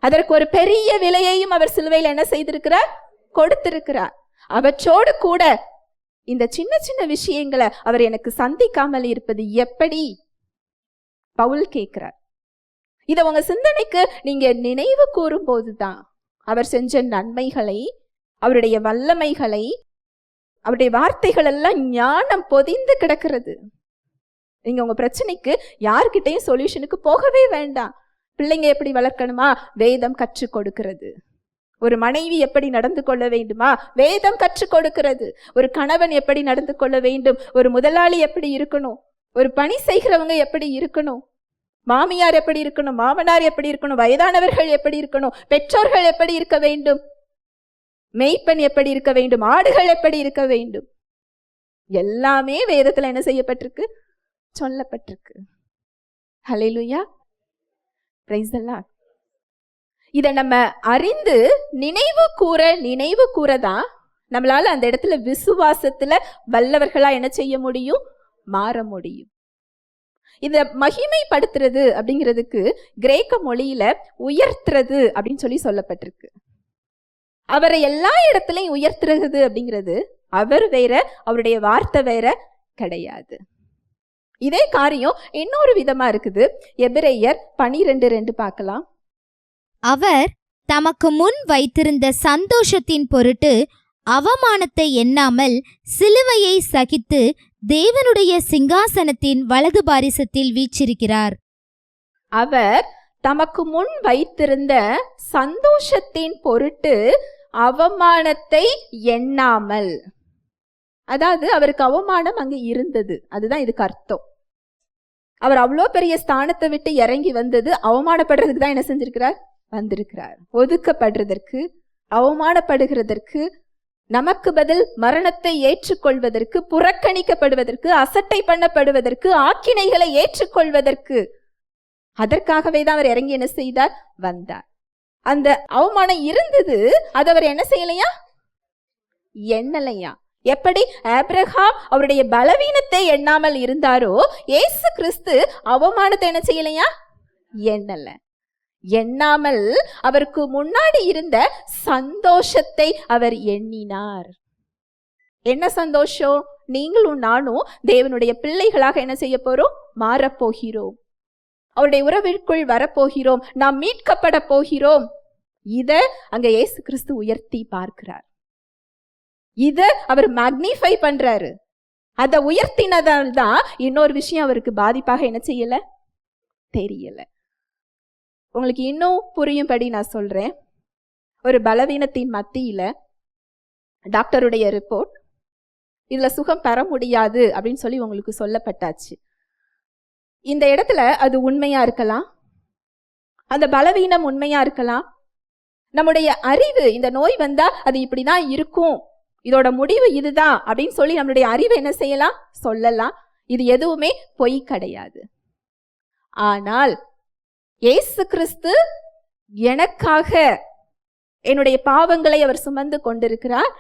அதற்கு ஒரு பெரிய விலையையும் அவர் சிலுவையில் என்ன செய்திருக்கிறார்? கொடுத்திருக்கிறார். அவற்றோடு கூட இந்த சின்ன சின்ன விஷயங்களை அவர் எனக்கு சந்திக்காமல் இருப்பது எப்படி? பவுல் கேட்கிறார். இதை உங்க சிந்தனைக்கு நீங்க நினைவு கூறும் போதுதான் அவர் செஞ்ச நன்மைகளை, அவருடைய வல்லமைகளை, அவருடைய வார்த்தைகள் எல்லாம் ஞானம் பொதிந்து கிடக்கிறது. நீங்க உங்க பிரச்சனைக்கு யார்கிட்டையும் சொல்யூஷனுக்கு போகவே வேண்டாம். பிள்ளைங்க எப்படி வளர்க்கணுமா? வேதம் கற்றுக் கொடுக்கிறது. ஒரு மனைவி எப்படி நடந்து கொள்ள வேண்டுமா? வேதம் கற்றுக் கொடுக்கிறது. ஒரு கணவன் எப்படி நடந்து கொள்ள வேண்டும், ஒரு முதலாளி எப்படி இருக்கணும், ஒரு பணி செய்கிறவங்க எப்படி இருக்கணும், மாமியார் எப்படி இருக்கணும், மாமனார் எப்படி இருக்கணும், வயதானவர்கள் எப்படி இருக்கணும், பெற்றோர்கள் எப்படி இருக்க வேண்டும், மேய்ப்பன் எப்படி இருக்க வேண்டும், ஆடுகள் எப்படி இருக்க வேண்டும், எல்லாமே வேதத்துல என்ன செய்யப்பட்டிருக்கு? சொல்லப்பட்டிருக்கு. ஹல்லேலூயா, பிரைஸ் தி லார்ட். இதை நம்ம அறிந்து நினைவு கூறதான் நம்மளால அந்த இடத்துல விசுவாசத்துல வல்லவர்களா என்ன செய்ய முடியும்? மாற முடியும். இந்த மகிமைப்படுத்துறது அப்படிங்கிறதுக்கு கிரேக்க மொழியில உயர்த்துறது அப்படின்னு சொல்லி சொல்லப்பட்டிருக்கு. அவரை எல்லா இடத்துலையும் உயர்த்துறது அப்படிங்கிறது அவர் வேற, அவருடைய வார்த்தை வேற கிடையாது. இதே காரியம் இன்னொரு விதமா இருக்குது. எபிரேயர் 12:2 பார்க்கலாம். அவர் தமக்கு முன் வைத்திருந்த சந்தோஷத்தின் பொருட்டு அவமானத்தை எண்ணாமல் சிலுவையை சகித்து தேவனுடைய சிங்காசனத்தின் வலது பாரிசத்தில் வீற்றிருக்கிறார். அவர் தமக்கு முன் வைத்திருந்த சந்தோஷத்தின் பொருட்டு அவமானத்தை எண்ணாமல், அதாவது அவருக்கு அவமானம் அங்கு இருந்தது, அதுதான் இதுக்கு அர்த்தம். அவர் அவ்வளோ பெரிய ஸ்தானத்தை விட்டு இறங்கி வந்தது அவமானப்படுறதுக்கு தான் என்ன செஞ்சிருக்கிறார்? வந்திருக்கிறார். ஒதுக்கப்படுறதற்கு, அவமானப்படுகிறதற்கு, நமக்கு பதில் மரணத்தை ஏற்றுக்கொள்வதற்கு, புறக்கணிக்கப்படுவதற்கு, அசட்டை பண்ணப்படுவதற்கு, ஆக்கினைகளை ஏற்றுக்கொள்வதற்கு, அதற்காகவே தான் அவர் இறங்கி என்ன செய்தார்? வந்தார். அந்த அவமானம் இருந்தது, அது அவர் என்ன செய்யலையா? எண்ணலையா? எப்படி ஆபிரகாம் அவருடைய பலவீனத்தை எண்ணாமல் இருந்தாரோ, இயேசு கிறிஸ்து அவமானத்தை என்ன செய்யலையா? எண்ணல. எண்ணாமல் அவருக்கு முன்னாடி இருந்த சந்தோஷத்தை அவர் எண்ணினார். என்ன சந்தோஷம்? நீங்களும் நானும் தேவனுடைய பிள்ளைகளாக என்ன செய்ய போறோம்? மாறப்போகிறோம். அவருடைய உறவிற்குள் வரப்போகிறோம். நாம் மீட்கப்பட போகிறோம். இத அங்க இயேசு கிறிஸ்து உயர்த்தி பார்க்கிறார். இத அவர் மேக்னிஃபை பண்றாரு. அதை உயர்த்தினதால் தான் இன்னொரு விஷயம் அவருக்கு பாதிப்பாக என்ன செய்யல தெரியல. உங்களுக்கு இன்னும் புரியும்படி நான் சொல்றேன். ஒரு பலவீனத்தின் மத்தியில டாக்டருடைய ரிப்போர்ட், இதுல சுகம் பெற முடியாது அப்படின்னு சொல்லி உங்களுக்கு சொல்லப்பட்டாச்சு. இந்த இடத்துல அது உண்மையா இருக்கலாம், அந்த பலவீனம் உண்மையா இருக்கலாம். நம்முடைய அறிவு இந்த நோய் வந்தா அது இப்படிதான் இருக்கும், இதோட முடிவு இதுதான் அப்படின்னு சொல்லி நம்மளுடைய அறிவை என்ன செய்யலாம், சொல்லலாம். இது எதுவுமே பொய் கிடையாது. ஆனால் இயேசு கிறிஸ்து எனக்காக என்னுடைய பாவங்களை அவர் சுமந்து கொண்டிருக்கிறார்,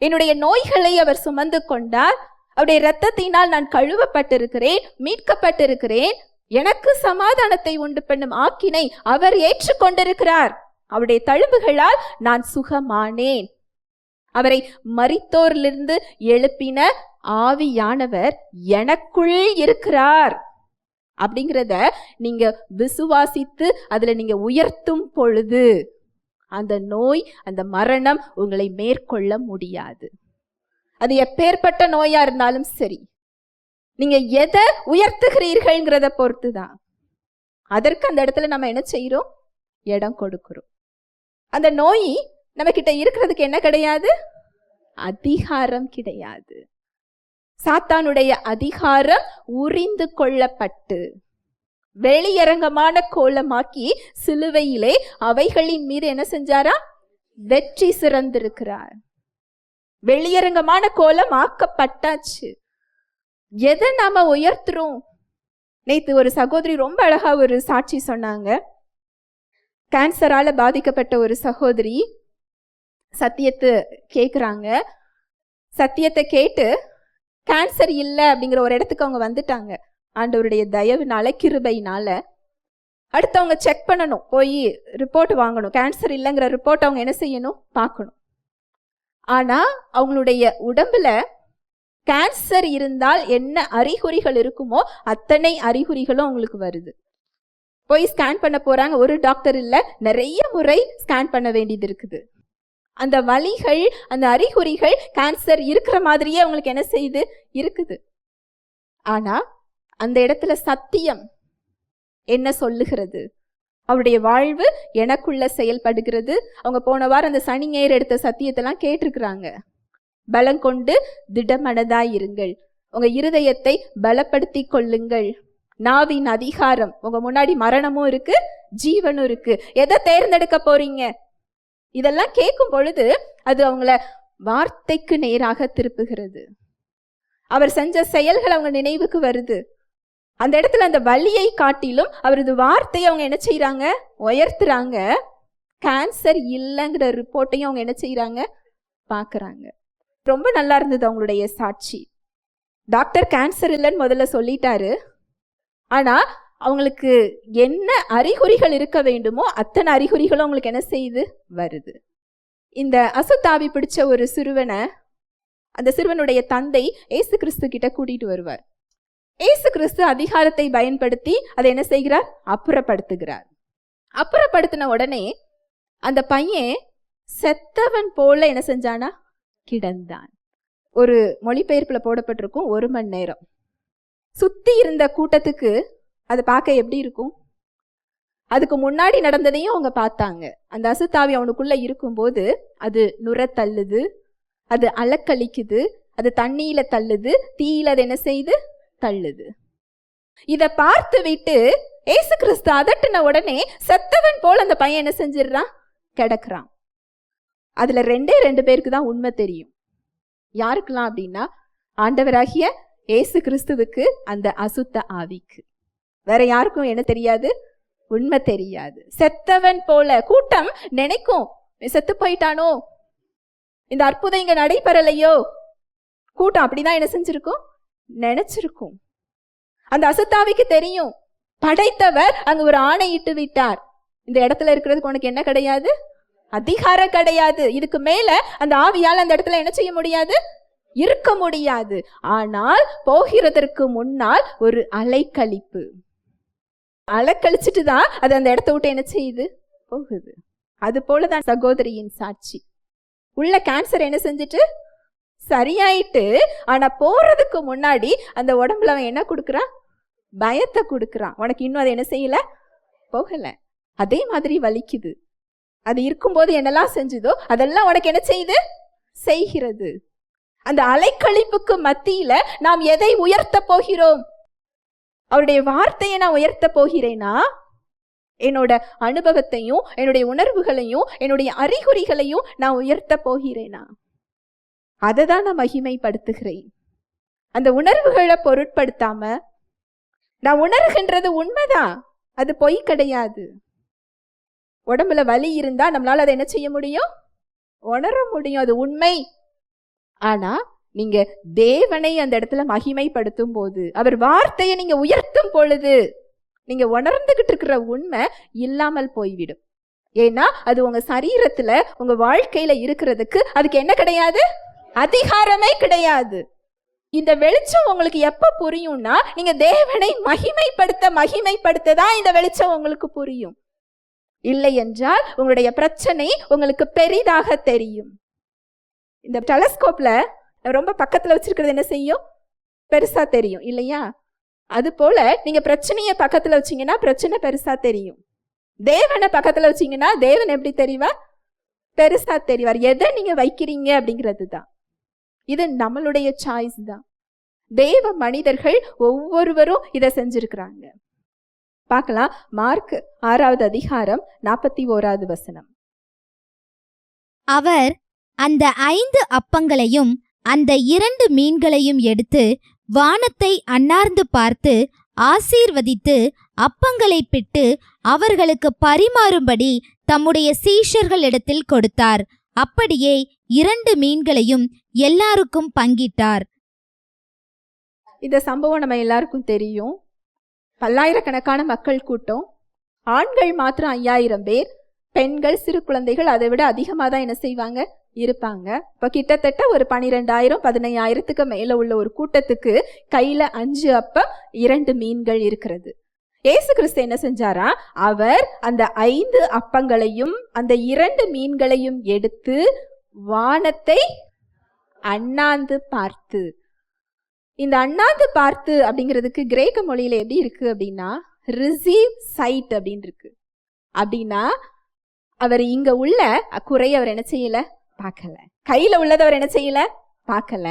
என்னுடைய நோய்களை அவர் சுமந்து கொண்டார். அவருடைய இரத்தத்தினால் நான் கழுவப்பட்டிருக்கிறேன், மீட்கப்பட்டிருக்கிறேன். எனக்கு சமாதானத்தை உண்டு பண்ணும் ஆக்கினை அவர் ஏற்றுக்கொண்டிருக்கிறார். அவருடைய தழும்புகளால் நான் சுகமானேன். அவரை மரித்தோரிலிருந்து எழுப்பின ஆவியானவர் எனக்குள் இருக்கிறார் அப்படிங்கிறத நீங்க விசுவாசித்து அதுல நீங்க உயர்த்தும் பொழுது அந்த நோய், அந்த மரணம் உங்களை மேற்கொள்ள முடியாது. அது எப்பேற்பட்ட நோயா இருந்தாலும் சரி, நீங்க எதை உயர்த்துகிறீர்கள்ங்கிறத பொறுத்துதான். அதற்கு அந்த இடத்துல நம்ம என்ன செய்யறோம், இடம் கொடுக்கிறோம். அந்த நோய் நம்ம கிட்ட இருக்கிறதுக்கு என்ன கிடையாது, அதிகாரம் கிடையாது. சாத்தானுடைய அதிகாரம் உரிந்து கொள்ளப்பட்டு வெளியரங்கமான கோலமாக்கி சிலுவையிலே அவைகளின் மீது என்ன செஞ்சாரா, வெற்றி சிறந்திருக்கிறார். வெளியரங்கமான கோலம் ஆக்கப்பட்டாச்சு. எதை நாம உயர்த்துறோம்? நேத்து ஒரு சகோதரி ரொம்ப அழகா ஒரு சாட்சி சொன்னாங்க. கேன்சரால பாதிக்கப்பட்ட ஒரு சகோதரி சத்தியத்தை கேட்குறாங்க. சத்தியத்தை கேட்டு கேன்சர் இல்லை அப்படிங்கிற ஒரு இடத்துக்கு அவங்க வந்துட்டாங்க. ஆண்டவருடைய தயவுனால, கிருபையினால. அடுத்து அவங்க செக் பண்ணணும், போய் ரிப்போர்ட் வாங்கணும். கேன்சர் இல்லைங்கிற ரிப்போர்ட் அவங்க என்ன செய்யணும், பார்க்கணும். ஆனா அவங்களுடைய உடம்புல கேன்சர் இருந்தால் என்ன அறிகுறிகள் இருக்குமோ அத்தனை அறிகுறிகளும் அவங்களுக்கு வருது. போய் ஸ்கேன் பண்ண போறாங்க. ஒரு டாக்டர் இல்லை, நிறைய முறை ஸ்கேன் பண்ண வேண்டியது இருக்குது. அந்த வலிகள், அந்த அறிகுறிகள் கேன்சர் இருக்கிற மாதிரியே அவங்களுக்கு என்ன செய்யுது, இருக்குது. ஆனா அந்த இடத்துல சத்தியம் என்ன சொல்லுகிறது? அவருடைய வாழ்வு எனக்குள்ள செயல்படுகிறது. அவங்க போன வாரம் அந்த சனி ஞாயிறு எடுத்த சத்தியத்தெல்லாம் கேட்டிருக்கிறாங்க. பலங்கொண்டு திடமனதாயிருங்கள், உங்க இருதயத்தை பலப்படுத்தி கொள்ளுங்கள். நாவின் அதிகாரம், உங்க முன்னாடி மரணமும் இருக்கு, ஜீவனும் இருக்கு. எதை தேர்ந்தெடுக்க போறீங்க? இதெல்லாம் கேட்கும் பொழுது அது அவங்கள வார்த்தைக்கு நேராக திருப்புகிறது. அவர் செஞ்ச செயல்கள் அவங்க நினைவுக்கு வருது. அந்த இடத்துல அந்த வலியை காட்டிலும் அவரது வார்த்தையை அவங்க என்ன செய்யறாங்க, உயர்த்துறாங்க. கேன்சர் இல்லைங்கிற ரிப்போர்ட்டையும் அவங்க என்ன செய்யறாங்க, பார்க்கறாங்க. ரொம்ப நல்லா இருந்தது அவங்களுடைய சாட்சி. டாக்டர் கேன்சர் இல்லைன்னு முதல்ல சொல்லிட்டாரு. ஆனா அவங்களுக்கு என்ன அறிகுறிகள் இருக்க வேண்டுமோ அத்தனை அறிகுறிகளும் அவங்களுக்கு என்ன செய்யுது, வருது. இந்த அசுத்தாவி பிடிச்ச ஒரு சிறுவனை அந்த சிறுவனுடைய தந்தை ஏசு கிறிஸ்து கிட்ட கூட்டிட்டு வருவார். ஏசு கிறிஸ்து அதிகாரத்தை பயன்படுத்தி அதை என்ன செய்கிறார், அப்புறப்படுத்துகிறார். அப்புறப்படுத்தின உடனே அந்த பையன் செத்தவன் போல என்ன செஞ்சானா, கிடந்தான். ஒரு மொழிபெயர்ப்புல போடப்பட்டிருக்கும் 1 மணி நேரம். சுத்தி இருந்த கூட்டத்துக்கு அதை பார்க்க எப்படி இருக்கும்? அதுக்கு முன்னாடி நடந்ததையும் அவங்க பார்த்தாங்க. அந்த அசுத்தாவி அவனுக்குள்ள இருக்கும்போது அது நுர தள்ளுது, அது அலக்களிக்குது, அது தண்ணியில தள்ளுது, தீயில அது என்ன செய்யுது, தள்ளுது. இத பார்த்து விட்டு ஏசு கிறிஸ்து அதட்டின உடனே செத்தவன் போல் அந்த பையன் என்ன செஞ்சிடறான், கிடக்குறான். அதுல 2 பேருக்கு தான் உண்மை தெரியும். யாருக்கெல்லாம் அப்படின்னா, ஆண்டவராகிய ஏசு கிறிஸ்துவுக்கு, அந்த அசுத்த ஆவிக்கு. வேற யாருக்கும் என்ன தெரியாது, உண்மை தெரியாது. செத்தவன் போல கூட்டம் நினைக்கும், செத்து போயிட்டானோ, இந்த அற்புதம் இங்க நடைபெறலையோ. கூட்டம் அப்படிதான் என்ன செஞ்சிருக்கும், நினைச்சிருக்கும். அந்த அசுத்தாவிக்கு தெரியும், படைத்தவர் அங்க ஒரு ஆணையிட்டு விட்டார். இந்த இடத்துல இருக்கிறதுக்கு உனக்கு என்ன கிடையாது, அதிகாரம் கிடையாது. இதுக்கு மேல அந்த ஆவியால் அந்த இடத்துல என்ன செய்ய முடியாது, இருக்க முடியாது. ஆனால் போகிறதற்கு முன்னால் ஒரு அலைக்கழிப்பு, அலைக்கழிச்சிட்டு தான் அது அந்த இடத்த விட்டு என்ன செய்யுது, போகுது. அது போலதான் சகோதரியின் சாட்சி. உள்ள கேன்சர் என்ன செஞ்சுட்டு சரியாயிட்டு, ஆனா போறதுக்கு முன்னாடி அந்த உடம்புல அவன் என்ன கொடுக்குறான்? பயத்தை கொடுக்குறான். உனக்கு இன்னும் அது என்ன செய்யல? போகல. அதே மாதிரி வலிக்குது. அது இருக்கும்போது என்னெல்லாம் செஞ்சுதோ அதெல்லாம் உனக்கு என்ன செய்யுது? செய்கிறது. அந்த அலைக்கழிப்புக்கு மத்தியில நாம் எதை உயர்த்த போகிறோம்? அவருடைய வார்த்தையை நான் உயர்த்த போகிறேனா, என்னோட அனுபவத்தையும் என்னுடைய உணர்வுகளையும் என்னுடைய அறிகுறிகளையும் நான் உயர்த்த போகிறேனா? அதை தான் நான் மகிமைப்படுத்துகிறேன். அந்த உணர்வுகளை பொருட்படுத்தாம, நான் உணர்கின்றது உண்மைதான், அது பொய் கிடையாது. உடம்புல வலி இருந்தா நம்மளால அதை என்ன செய்ய முடியும்? உணர முடியும், அது உண்மை. ஆனா நீங்க தேவனை அந்த இடத்துல மகிமைப்படுத்தும் போது, அவர் வார்த்தையை நீங்க உயர்த்தும் பொழுது, நீங்க உணர்ந்துகிட்டு இருக்கிற உண்மை இல்லாமல் போய்விடும். ஏன்னா அது உங்க சரீரத்துல உங்க வாழ்க்கையில இருக்கிறதுக்கு அதுக்கு என்ன கிடையாது? அதிகாரமே கிடையாது. இந்த வெளிச்சம் உங்களுக்கு எப்ப புரியும்னா, நீங்க தேவனை மகிமைப்படுத்த தான் இந்த வெளிச்சம் உங்களுக்கு புரியும். இல்லை என்றால் உங்களுடைய பிரச்சனை உங்களுக்கு பெரிதாக தெரியும். இந்த டெலஸ்கோப்ல ரொம்ப பக்கத்துல வச்சிருக்கிறது என்ன செய்யும்? பெருசா தெரியும் இல்லையா? அது போல நீங்க பிரச்சனையை பக்கத்துல வச்சீங்கன்னா பிரச்சனை பெருசா தெரியும். தேவனை பக்கத்துல வச்சீங்கன்னா தேவன் எப்படி தெரிவார்? பெருசா தெரிவார். எதை நீங்க வைக்கிறீங்க அப்படிங்கிறது தான். இது நம்மளுடைய சாய்ஸ் தான். தேவ மனிதர்கள் ஒவ்வொருவரும் இதை செஞ்சிருக்கிறாங்க. பார்க்கலாம். மார்க் 6வது அதிகாரம் 41வது வசனம். அவர் அந்த 5 அப்பங்களையும் அந்த 2 மீன்களையும் எடுத்து வானத்தை அண்ணார்ந்து பார்த்து ஆசீர்வதித்து அப்பங்களை பிட்டு அவர்களுக்கு பரிமாறும்படி தம்முடைய சீஷர்களிடத்தில் கொடுத்தார். அப்படியே 2 மீன்களையும் எல்லாருக்கும் பங்கிட்டார். இந்த சம்பவம் நம்ம எல்லாருக்கும் தெரியும். பல்லாயிரக்கணக்கான மக்கள் கூட்டம். ஆண்கள் மாத்திரம் 5000 பேர், பெண்கள் சிறு குழந்தைகள் அதை விட அதிகமாக தான் என்ன செய்வாங்க? இருப்பாங்க. இப்போ கிட்டத்தட்ட ஒரு 12,000 15,000க்கு மேல உள்ள ஒரு கூட்டத்துக்கு கையில 5 அப்பம் 2 மீன்கள் இருக்கிறது. இயேசு கிறிஸ்து என்ன செஞ்சாரா? அவர் அந்த 5 அப்பங்களையும் அந்த 2 மீன்களையும் எடுத்து வானத்தை அண்ணாந்து பார்த்து. இந்த அண்ணாந்து பார்த்து அப்படிங்கிறதுக்கு கிரேக்க மொழியில எப்படி இருக்கு அப்படின்னா, ரிசீவ் சைட் அப்படின்னு இருக்கு. அப்படின்னா அவர் இங்க உள்ள குறைய அவர் என்ன செய்யல? பார்க்கல. கையில உள்ளதை அவர் என்ன செய்யல? பார்க்கல.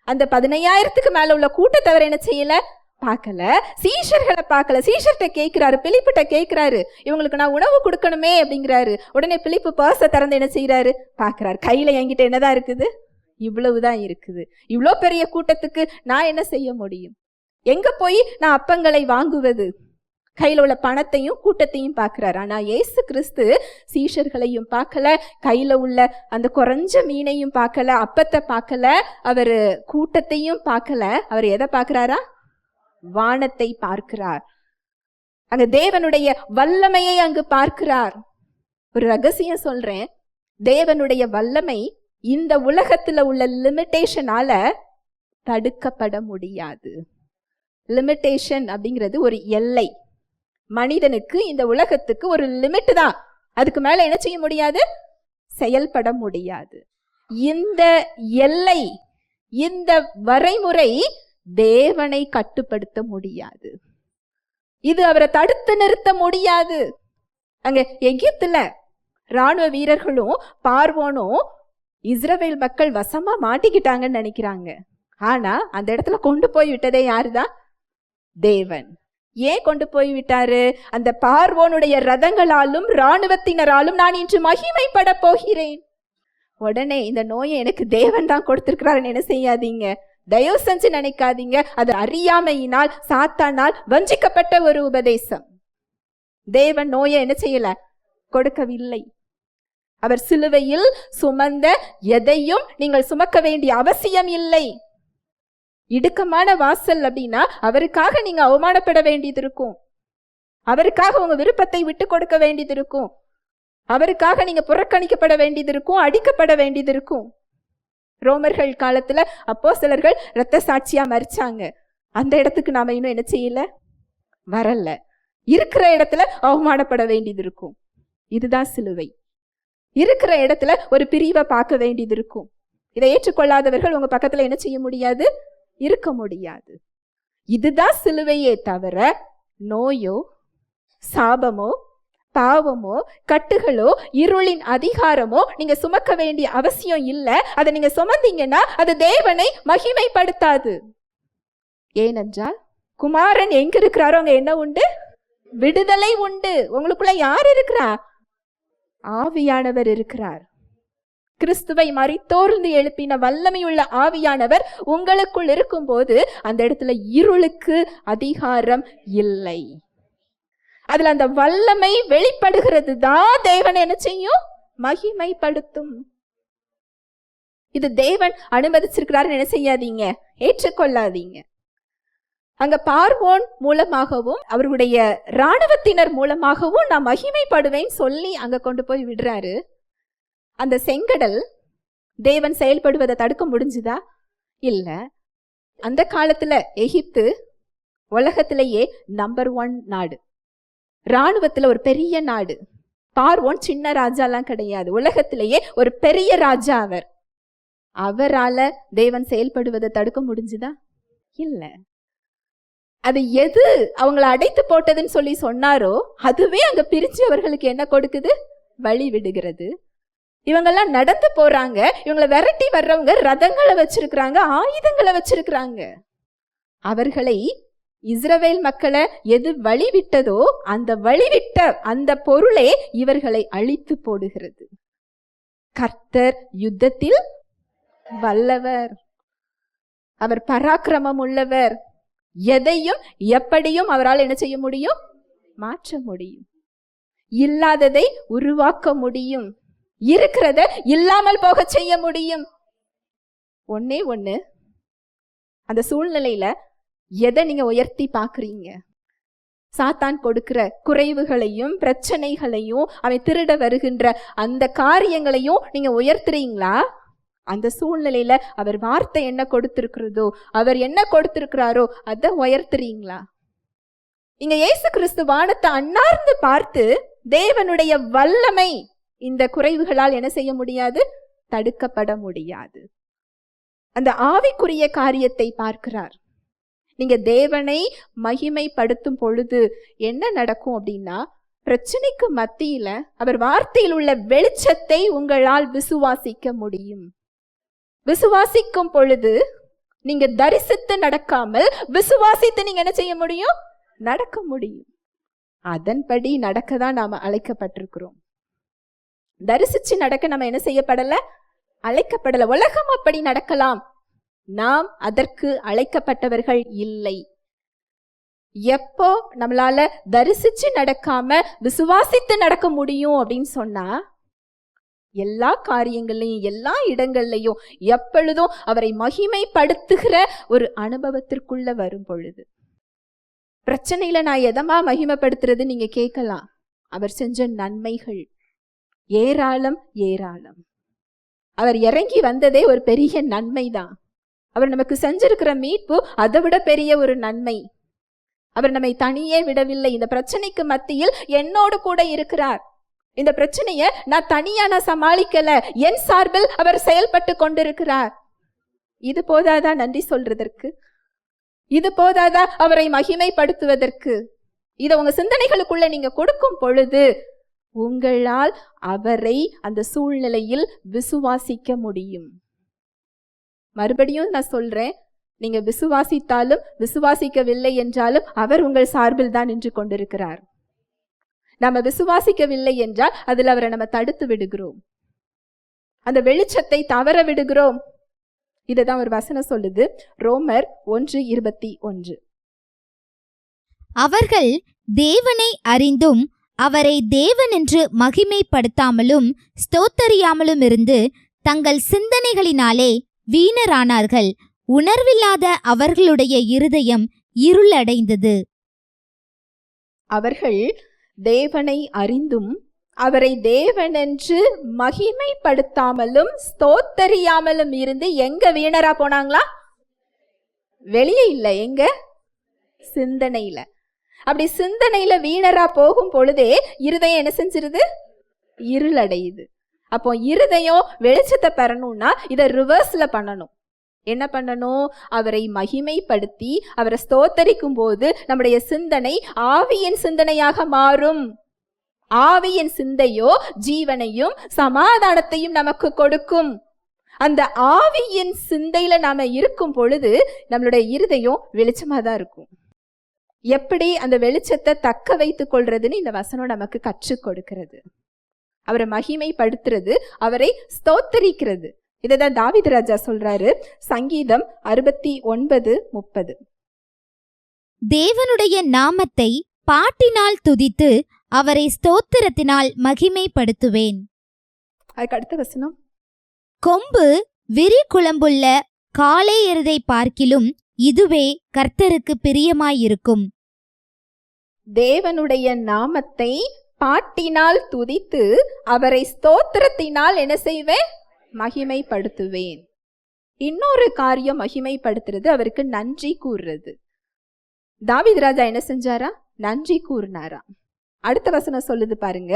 அந்த 15,000க்கு மேல உள்ள கூட்டத்தை அவர் என்ன செய்யல? பார்க்கல. சீஷர்களை பார்க்கல. சீஷர்கிட்ட கேட்கிறாரு, பிலிப்புட்ட கேட்கிறாரு, இவங்களுக்கு நான் உணவு கொடுக்கணுமே அப்படிங்கிறாரு. உடனே பிலிப்பு பர்ஸை திறந்து என்ன செய்யறாரு? பார்க்கிறாரு. கையில என்கிட்ட என்னதான் இருக்குது? இவ்வளவுதான் இருக்குது. இவ்வளோ பெரிய கூட்டத்துக்கு நான் என்ன செய்ய முடியும்? எங்க போய் நான் அப்பங்களை வாங்குவது? கையில உள்ள பணத்தையும் கூட்டத்தையும் பார்க்கிறார். ஆனா இயேசு கிறிஸ்து சீஷர்களையும் பார்க்கல, கையில உள்ள அந்த குறைஞ்ச மீனையும் பார்க்கல, அப்பத்தை பார்க்கல, அவர் கூட்டத்தையும் பார்க்கல. அவர் எதை பார்க்கிறாரா? வானத்தை பார்க்கிறார். அங்க தேவனுடைய வல்லமையை அங்கு பார்க்கிறார். ஒரு ரகசியம் சொல்றேன். தேவனுடைய வல்லமை இந்த உலகத்துல உள்ள லிமிட்டேஷனால தடுக்கப்பட முடியாது. லிமிட்டேஷன் அப்படிங்கிறது ஒரு எல்லை. மனிதனுக்கு இந்த உலகத்துக்கு ஒரு லிமிட் தான். அதுக்கு மேல என்ன செய்ய முடியாது? செயல்பட முடியாது. இந்த எல்லை, இந்த வரைமுறை தேவனை கட்டுப்படுத்த முடியாது. இது அவரை தடுத்து நிறுத்த முடியாது. அங்க எகிப்துல ராணுவ வீரர்களும் பார்வோனும் இஸ்ரவேல் மக்கள் வசமா மாட்டிக்கிட்டாங்கன்னு நினைக்கிறாங்க. ஆனா அந்த இடத்துல கொண்டு போய் விட்டதே யாருதான்? தேவன். ஏன் கொண்டு போய் விட்டாரு? அந்த பார்வோனுடைய ரதங்களாலும் இராணுவத்தினராலும் நான் இன்று மகிமைப்பட போகிறேன். உடனே இந்த நோயை எனக்கு தேவன் தான் கொடுத்திருக்கிறாருன்னு என்ன செய்யாதீங்க, தயவு செஞ்சு நினைக்காதீங்க. அது அறியாமையினால் சாத்தானால் வஞ்சிக்கப்பட்ட ஒரு உபதேசம். தேவன் நோயை என்ன செய்யல? கொடுக்கவில்லை. அவர் சிலுவையில் சுமந்த எதையும் நீங்கள் சுமக்க வேண்டிய அவசியம் இல்லை. இடுக்கமான வாசல் அப்படின்னா அவருக்காக நீங்க அவமானப்பட வேண்டியது இருக்கும். அவருக்காக உங்க விருப்பத்தை விட்டு கொடுக்க வேண்டியது இருக்கும். அவருக்காக நீங்க புறக்கணிக்கப்பட வேண்டியது இருக்கும், அடிக்கப்பட வேண்டியது இருக்கும். ரோமர்கள் காலத்துல அப்போஸ்தலர்கள் இரத்த சாட்சியா மரிச்சாங்க. அந்த இடத்துக்கு நாம இன்னும் என்ன செய்யல? வரல. இருக்கிற இடத்துல அவமானப்பட வேண்டியது இருக்கும். இதுதான் சிலுவை. இருக்கிற இடத்துல ஒரு பிரிவை பார்க்க வேண்டியது இருக்கும். இதை ஏற்றுக்கொள்ளாதவர்கள் உங்க பக்கத்துல என்ன செய்ய முடியாது? இருக்க முடியாது. இதுதான் சிலுவையே தவிர நோயோ, சாபமோ, பாவமோ, கட்டுகளோ, இருளின் அதிகாரமோ நீங்க சுமக்க வேண்டிய அவசியம் இல்லை. அதை நீங்க சுமந்தீங்கன்னா அது தேவனை மகிமைப்படுத்தாது. ஏனென்றால் குமாரன் எங்க இருக்கிறாரோ அங்க என்ன உண்டு? விடுதலை உண்டு. உங்களுக்குள்ள யார் இருக்கிறா? ஆவியானவர் இருக்கிறார். கிறிஸ்துவை மரித்தோர்ந்து எழுப்பின வல்லமையுள்ள ஆவியானவர் உங்களுக்குள் இருக்கும் போது அந்த இடத்துல இருளுக்கு அதிகாரம் இல்லை. அதுல அந்த வல்லமை வெளிப்படுகிறது தான் தேவன் என்ன செய்யும்? மகிமைப்படுத்தும். இது தேவன் அனுமதிச்சிருக்கிறார், என்ன செய்யாதீங்க, ஏற்றுக்கொள்ளாதீங்க. அங்க பார்வோன் மூலமாகவும் அவருடைய இராணுவத்தினர் மூலமாகவும் நான் மகிமைப்படுவேன் சொல்லி அங்க கொண்டு போய் விடுறாரு. அந்த செங்கடல் தேவன் செயல்படுவதை தடுக்க முடிஞ்சுதா? இல்ல. அந்த காலத்துல எகிப்து உலகத்திலேயே நம்பர் 1 நாடு, இராணுவத்துல ஒரு பெரிய நாடு. பார்வோன் சின்ன ராஜாலாம் கிடையாது, உலகத்திலேயே ஒரு பெரிய ராஜா அவர். அவரால தேவன் செயல்படுவதை தடுக்க முடிஞ்சுதா? இல்ல. அது எது அவங்களை அடைத்து போட்டதுன்னு சொல்லி சொன்னாரோ அதுவே அங்க பிரிச்சு அவர்களுக்கு என்ன கொடுக்குது? வழி விடுகிறது. இவங்கெல்லாம் நடந்து போறாங்க, இவங்களை விரட்டி வர்றவங்க ரதங்களை வச்சிருக்கிறாங்க, ஆயுதங்களை வச்சிருக்கிறாங்க. அவர்களை இஸ்ரவேல் மக்களை எது வழிவிட்டதோ அந்த வழிவிட்ட அந்த பொருளே இவர்களை அழித்து போடுகிறது. கர்த்தர் யுத்தத்தில் வல்லவர், அவர் பராக்கிரமம் உள்ளவர். எதையும் எப்படியும் அவரால் என்ன செய்ய முடியும்? மாற்ற முடியும். இல்லாததை உருவாக்க முடியும், இருக்கிறத இல்லாமல் போக செய்ய முடியும். ஒன்னே ஒண்ணு, அந்த சூழ்நிலையில எதை நீங்க உயர்த்தி பாக்குறீங்க? சாத்தான் கொடுக்கிற குறைவுகளையும் பிரச்சனைகளையும் அவன் திருட வருகின்ற அந்த காரியங்களையும் நீங்க உயர்த்துறீங்களா? அந்த சூழ்நிலையில அவர் வார்த்தை என்ன கொடுத்திருக்கிறதோ, அவர் என்ன கொடுத்திருக்கிறாரோ அதை உயர்த்துறீங்களா? இங்க இயேசு கிறிஸ்து வானத்தை அண்ணார்ந்து பார்த்து தேவனுடைய வல்லமை இந்த குறைவுகளால் என்ன செய்ய முடியாது? தடுக்கப்பட முடியாது. அந்த ஆவிக்குரிய காரியத்தை பார்க்கிறார். நீங்க தேவனை மகிமைப்படுத்தும் பொழுது என்ன நடக்கும் அப்படின்னா, பிரச்சனைக்கு மத்தியில அவர் வார்த்தையில் உள்ள வெளிச்சத்தை உங்களால் விசுவாசிக்க முடியும். விசுவாசிக்கும் பொழுது நீங்க தரிசித்து நடக்காமல் விசுவாசித்து நீங்க என்ன செய்ய முடியும்? நடக்க முடியும். அதன்படி நடக்கதான் நாம அழைக்கப்பட்டிருக்கிறோம். தரிசிச்சு நடக்க நம்ம என்ன செய்யப்படல? அழைக்கப்படல. உலகம் அப்படி நடக்கலாம், நாம் அதற்கு அழைக்கப்பட்டவர்கள் இல்லை. எப்போ நம்மளால தரிசிச்சு நடக்காம விசுவாசித்து நடக்க முடியும் அப்படின்னு சொன்னா, எல்லா காரியங்கள்லையும் எல்லா இடங்கள்லையும் எப்பொழுதும் அவரை மகிமைப்படுத்துகிற ஒரு அனுபவத்திற்குள்ள வரும் பொழுது. பிரச்சனையில நான் எதமா மகிமைப்படுத்துறது நீங்க கேட்கலாம். அவர் செஞ்ச நன்மைகள் ஏராளம் ஏராளம். அவர் இறங்கி வந்ததே ஒரு பெரிய நன்மை தான். அவர் நமக்கு செஞ்சிருக்கிற மீட்பு அதை விட பெரிய ஒரு நன்மை. அவர் நம்மை தனியே விடவில்லை. இந்த பிரச்சனைக்கு மத்தியில் என்னோடு கூட இருக்கிறார். இந்த பிரச்சனைய நான் தனியா நான் சமாளிக்கல, என் சார்பில் அவர் செயல்பட்டு கொண்டிருக்கிறார். இது போதாதா நன்றி சொல்றதற்கு? இது போதாதா அவரை மகிமைப்படுத்துவதற்கு? இதை உங்க சிந்தனைகளுக்குள்ள நீங்க கொடுக்கும் பொழுது உங்களால் அவரை அந்த சூழ்நிலையில் விசுவாசிக்க முடியும். மறுபடியும் நான் சொல்றேன், நீங்க விசுவாசித்தாலும் விசுவாசிக்கவில்லை என்றாலும் அவர் உங்கள் சார்பில் தான் நின்று கொண்டிருக்கிறார். நம்ம விசுவாசிக்கவில்லை என்றால் அதில் அவரை நம்ம தடுத்து விடுகிறோம், அந்த வெளிச்சத்தை தவற விடுகிறோம். இதுதான் ஒரு வசனம் சொல்லுது, ரோமர் 1:21. அவர்கள் தேவனை அறிந்தும் அவரை தேவன் என்று மகிமைப்படுத்தாமலும் ஸ்தோத்தரியாமலும் இருந்து தங்கள் சிந்தனைகளினாலே வீணரானார்கள். உணர்வில்லாத அவர்களுடைய இருதயம் இருளடைந்தது. அவர்கள் தேவனை அறிந்தும் அவரை தேவனென்று மகிமைப்படுத்தாமலும் ஸ்தோத்தரியாமலும் இருந்து எங்க வீணரா போனாங்களா? வெளியே இல்ல, எங்க? சிந்தனையில. அப்படி சிந்தனையில வீணரா போகும் பொழுதே இருதயம் என்ன செஞ்சிருது? இருளடையுது. அப்போ இருதயம் வெளிச்சத்தை பெறணும்னா இதை ரிவர்ஸ்ல பண்ணணும். என்ன பண்ணணும்? அவரை மகிமைப்படுத்தி அவரை ஸ்தோத்தரிக்கும் போது நம்முடைய சிந்தனை ஆவியின் சிந்தனையாக மாறும். ஆவியின் சிந்தையோ ஜீவனையும் சமாதானத்தையும் நமக்கு கொடுக்கும். அந்த ஆவியின் சிந்தையில நாம இருக்கும் பொழுது நம்மளுடைய இருதயம் வெளிச்சமா தான் இருக்கும். எப்படி அந்த வெளிச்சத்தை தக்க வைத்துக் கொள்றதுன்னு இந்த வசனம் நமக்கு கற்றுக் கொடுக்கிறது. அவரை மகிமைப்படுத்துறது, அவரை ஸ்தோத்தரிக்கிறது. இதைதான் தாவீது ராஜா சொல்றாரு, சங்கீதம் 69:30. தேவனுடைய நாமத்தை பாட்டினால் துதித்து அவரை ஸ்தோத்திரத்தினால் மகிமைப்படுத்துவேன். அதுக்கு அடுத்த வசனம், கொம்பு விரி குளம்புள்ள காளை எருதை பார்க்கிலும் இதுவே கர்த்தருக்கு பிரியமாயிருக்கும். தேவனுடைய நாமத்தை பாட்டினால் துதித்து அவரை ஸ்தோத்திரத்தினால் என்ன செய்வேன்? மகிமைப்படுத்துவேன். இன்னொரு காரியம் மகிமைப்படுத்துறது, அவருக்கு நன்றி கூறுறது. தாவீது ராஜா என்ன செஞ்சாரா? நன்றி கூறினாரா. அடுத்த வசனம் சொல்லுது பாருங்க,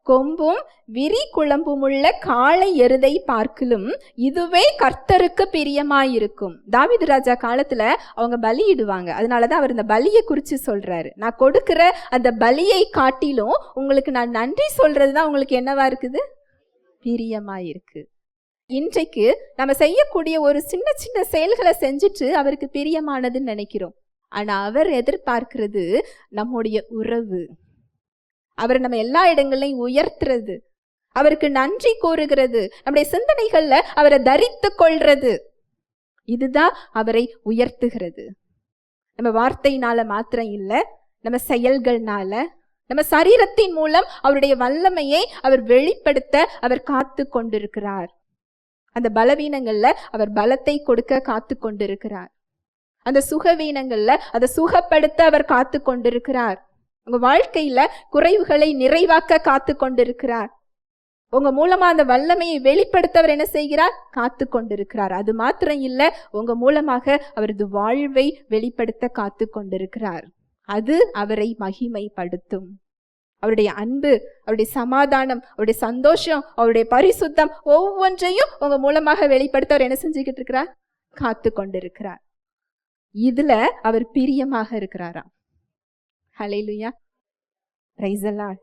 கொம்பும் விரி குளம்பும் உள்ள காளை எருதை பார்க்கிலும் இதுவே கர்த்தருக்கு பிரியமாயிருக்கும். தாவீது ராஜா காலத்துல அவங்க பலியிடுவாங்க. அதனாலதான் அவர் இந்த பலியை குறிச்சு சொல்றாரு, நான் கொடுக்கிற அந்த பலியை காட்டிலும் உங்களுக்கு நான் நன்றி சொல்றதுதான் உங்களுக்கு என்னவா இருக்குது? பிரியமாயிருக்கு. இன்றைக்கு நம்ம செய்யக்கூடிய ஒரு சின்ன சின்ன செயல்களை செஞ்சுட்டு அவருக்கு பிரியமானதுன்னு நினைக்கிறோம். ஆனா அவர் எதிர்பார்க்கிறது நம்முடைய உறவு. அவர் நம்ம எல்லா இடங்களையும் உயர்த்துறது, அவருக்கு நன்றி கூறுகிறது, நம்முடைய சிந்தனைகள்ல அவரை தரித்து கொள்றது. இதுதான் அவரை உயர்த்துகிறது. நம்ம வார்த்தையினால மாத்திரம் இல்லை, நம்ம செயல்கள்னால, நம்ம சரீரத்தின் மூலம் அவருடைய வல்லமையை அவர் வெளிப்படுத்த அவர் காத்து கொண்டிருக்கிறார். அந்த பலவீனங்கள்ல அவர் பலத்தை கொடுக்க காத்து கொண்டிருக்கிறார். அந்த சுகவீனங்கள்ல அதை சுகப்படுத்த அவர் காத்து கொண்டிருக்கிறார். உங்க வாழ்க்கையில குறைவுகளை நிறைவாக்க காத்து கொண்டிருக்கிறார். உங்க மூலமா அந்த வல்லமையை வெளிப்படுத்த அவர் என்ன செய்கிறார்? காத்து கொண்டிருக்கிறார். அது மாத்திரம் இல்ல, உங்க மூலமாக அவரது வாழ்வை வெளிப்படுத்த காத்து கொண்டிருக்கிறார். அது அவரை மகிமைப்படுத்தும். அவருடைய அன்பு, அவருடைய சமாதானம், அவருடைய சந்தோஷம், அவருடைய பரிசுத்தம் ஒவ்வொன்றையும் உங்க மூலமாக வெளிப்படுத்த அவர் என்ன செஞ்சுக்கிட்டு இருக்கிறார்? காத்து கொண்டிருக்கிறார். இதுல அவர் பிரியமாக இருக்கிறாராம். ஹல்லேலூயா, பிரைஸ் தி லார்ட்.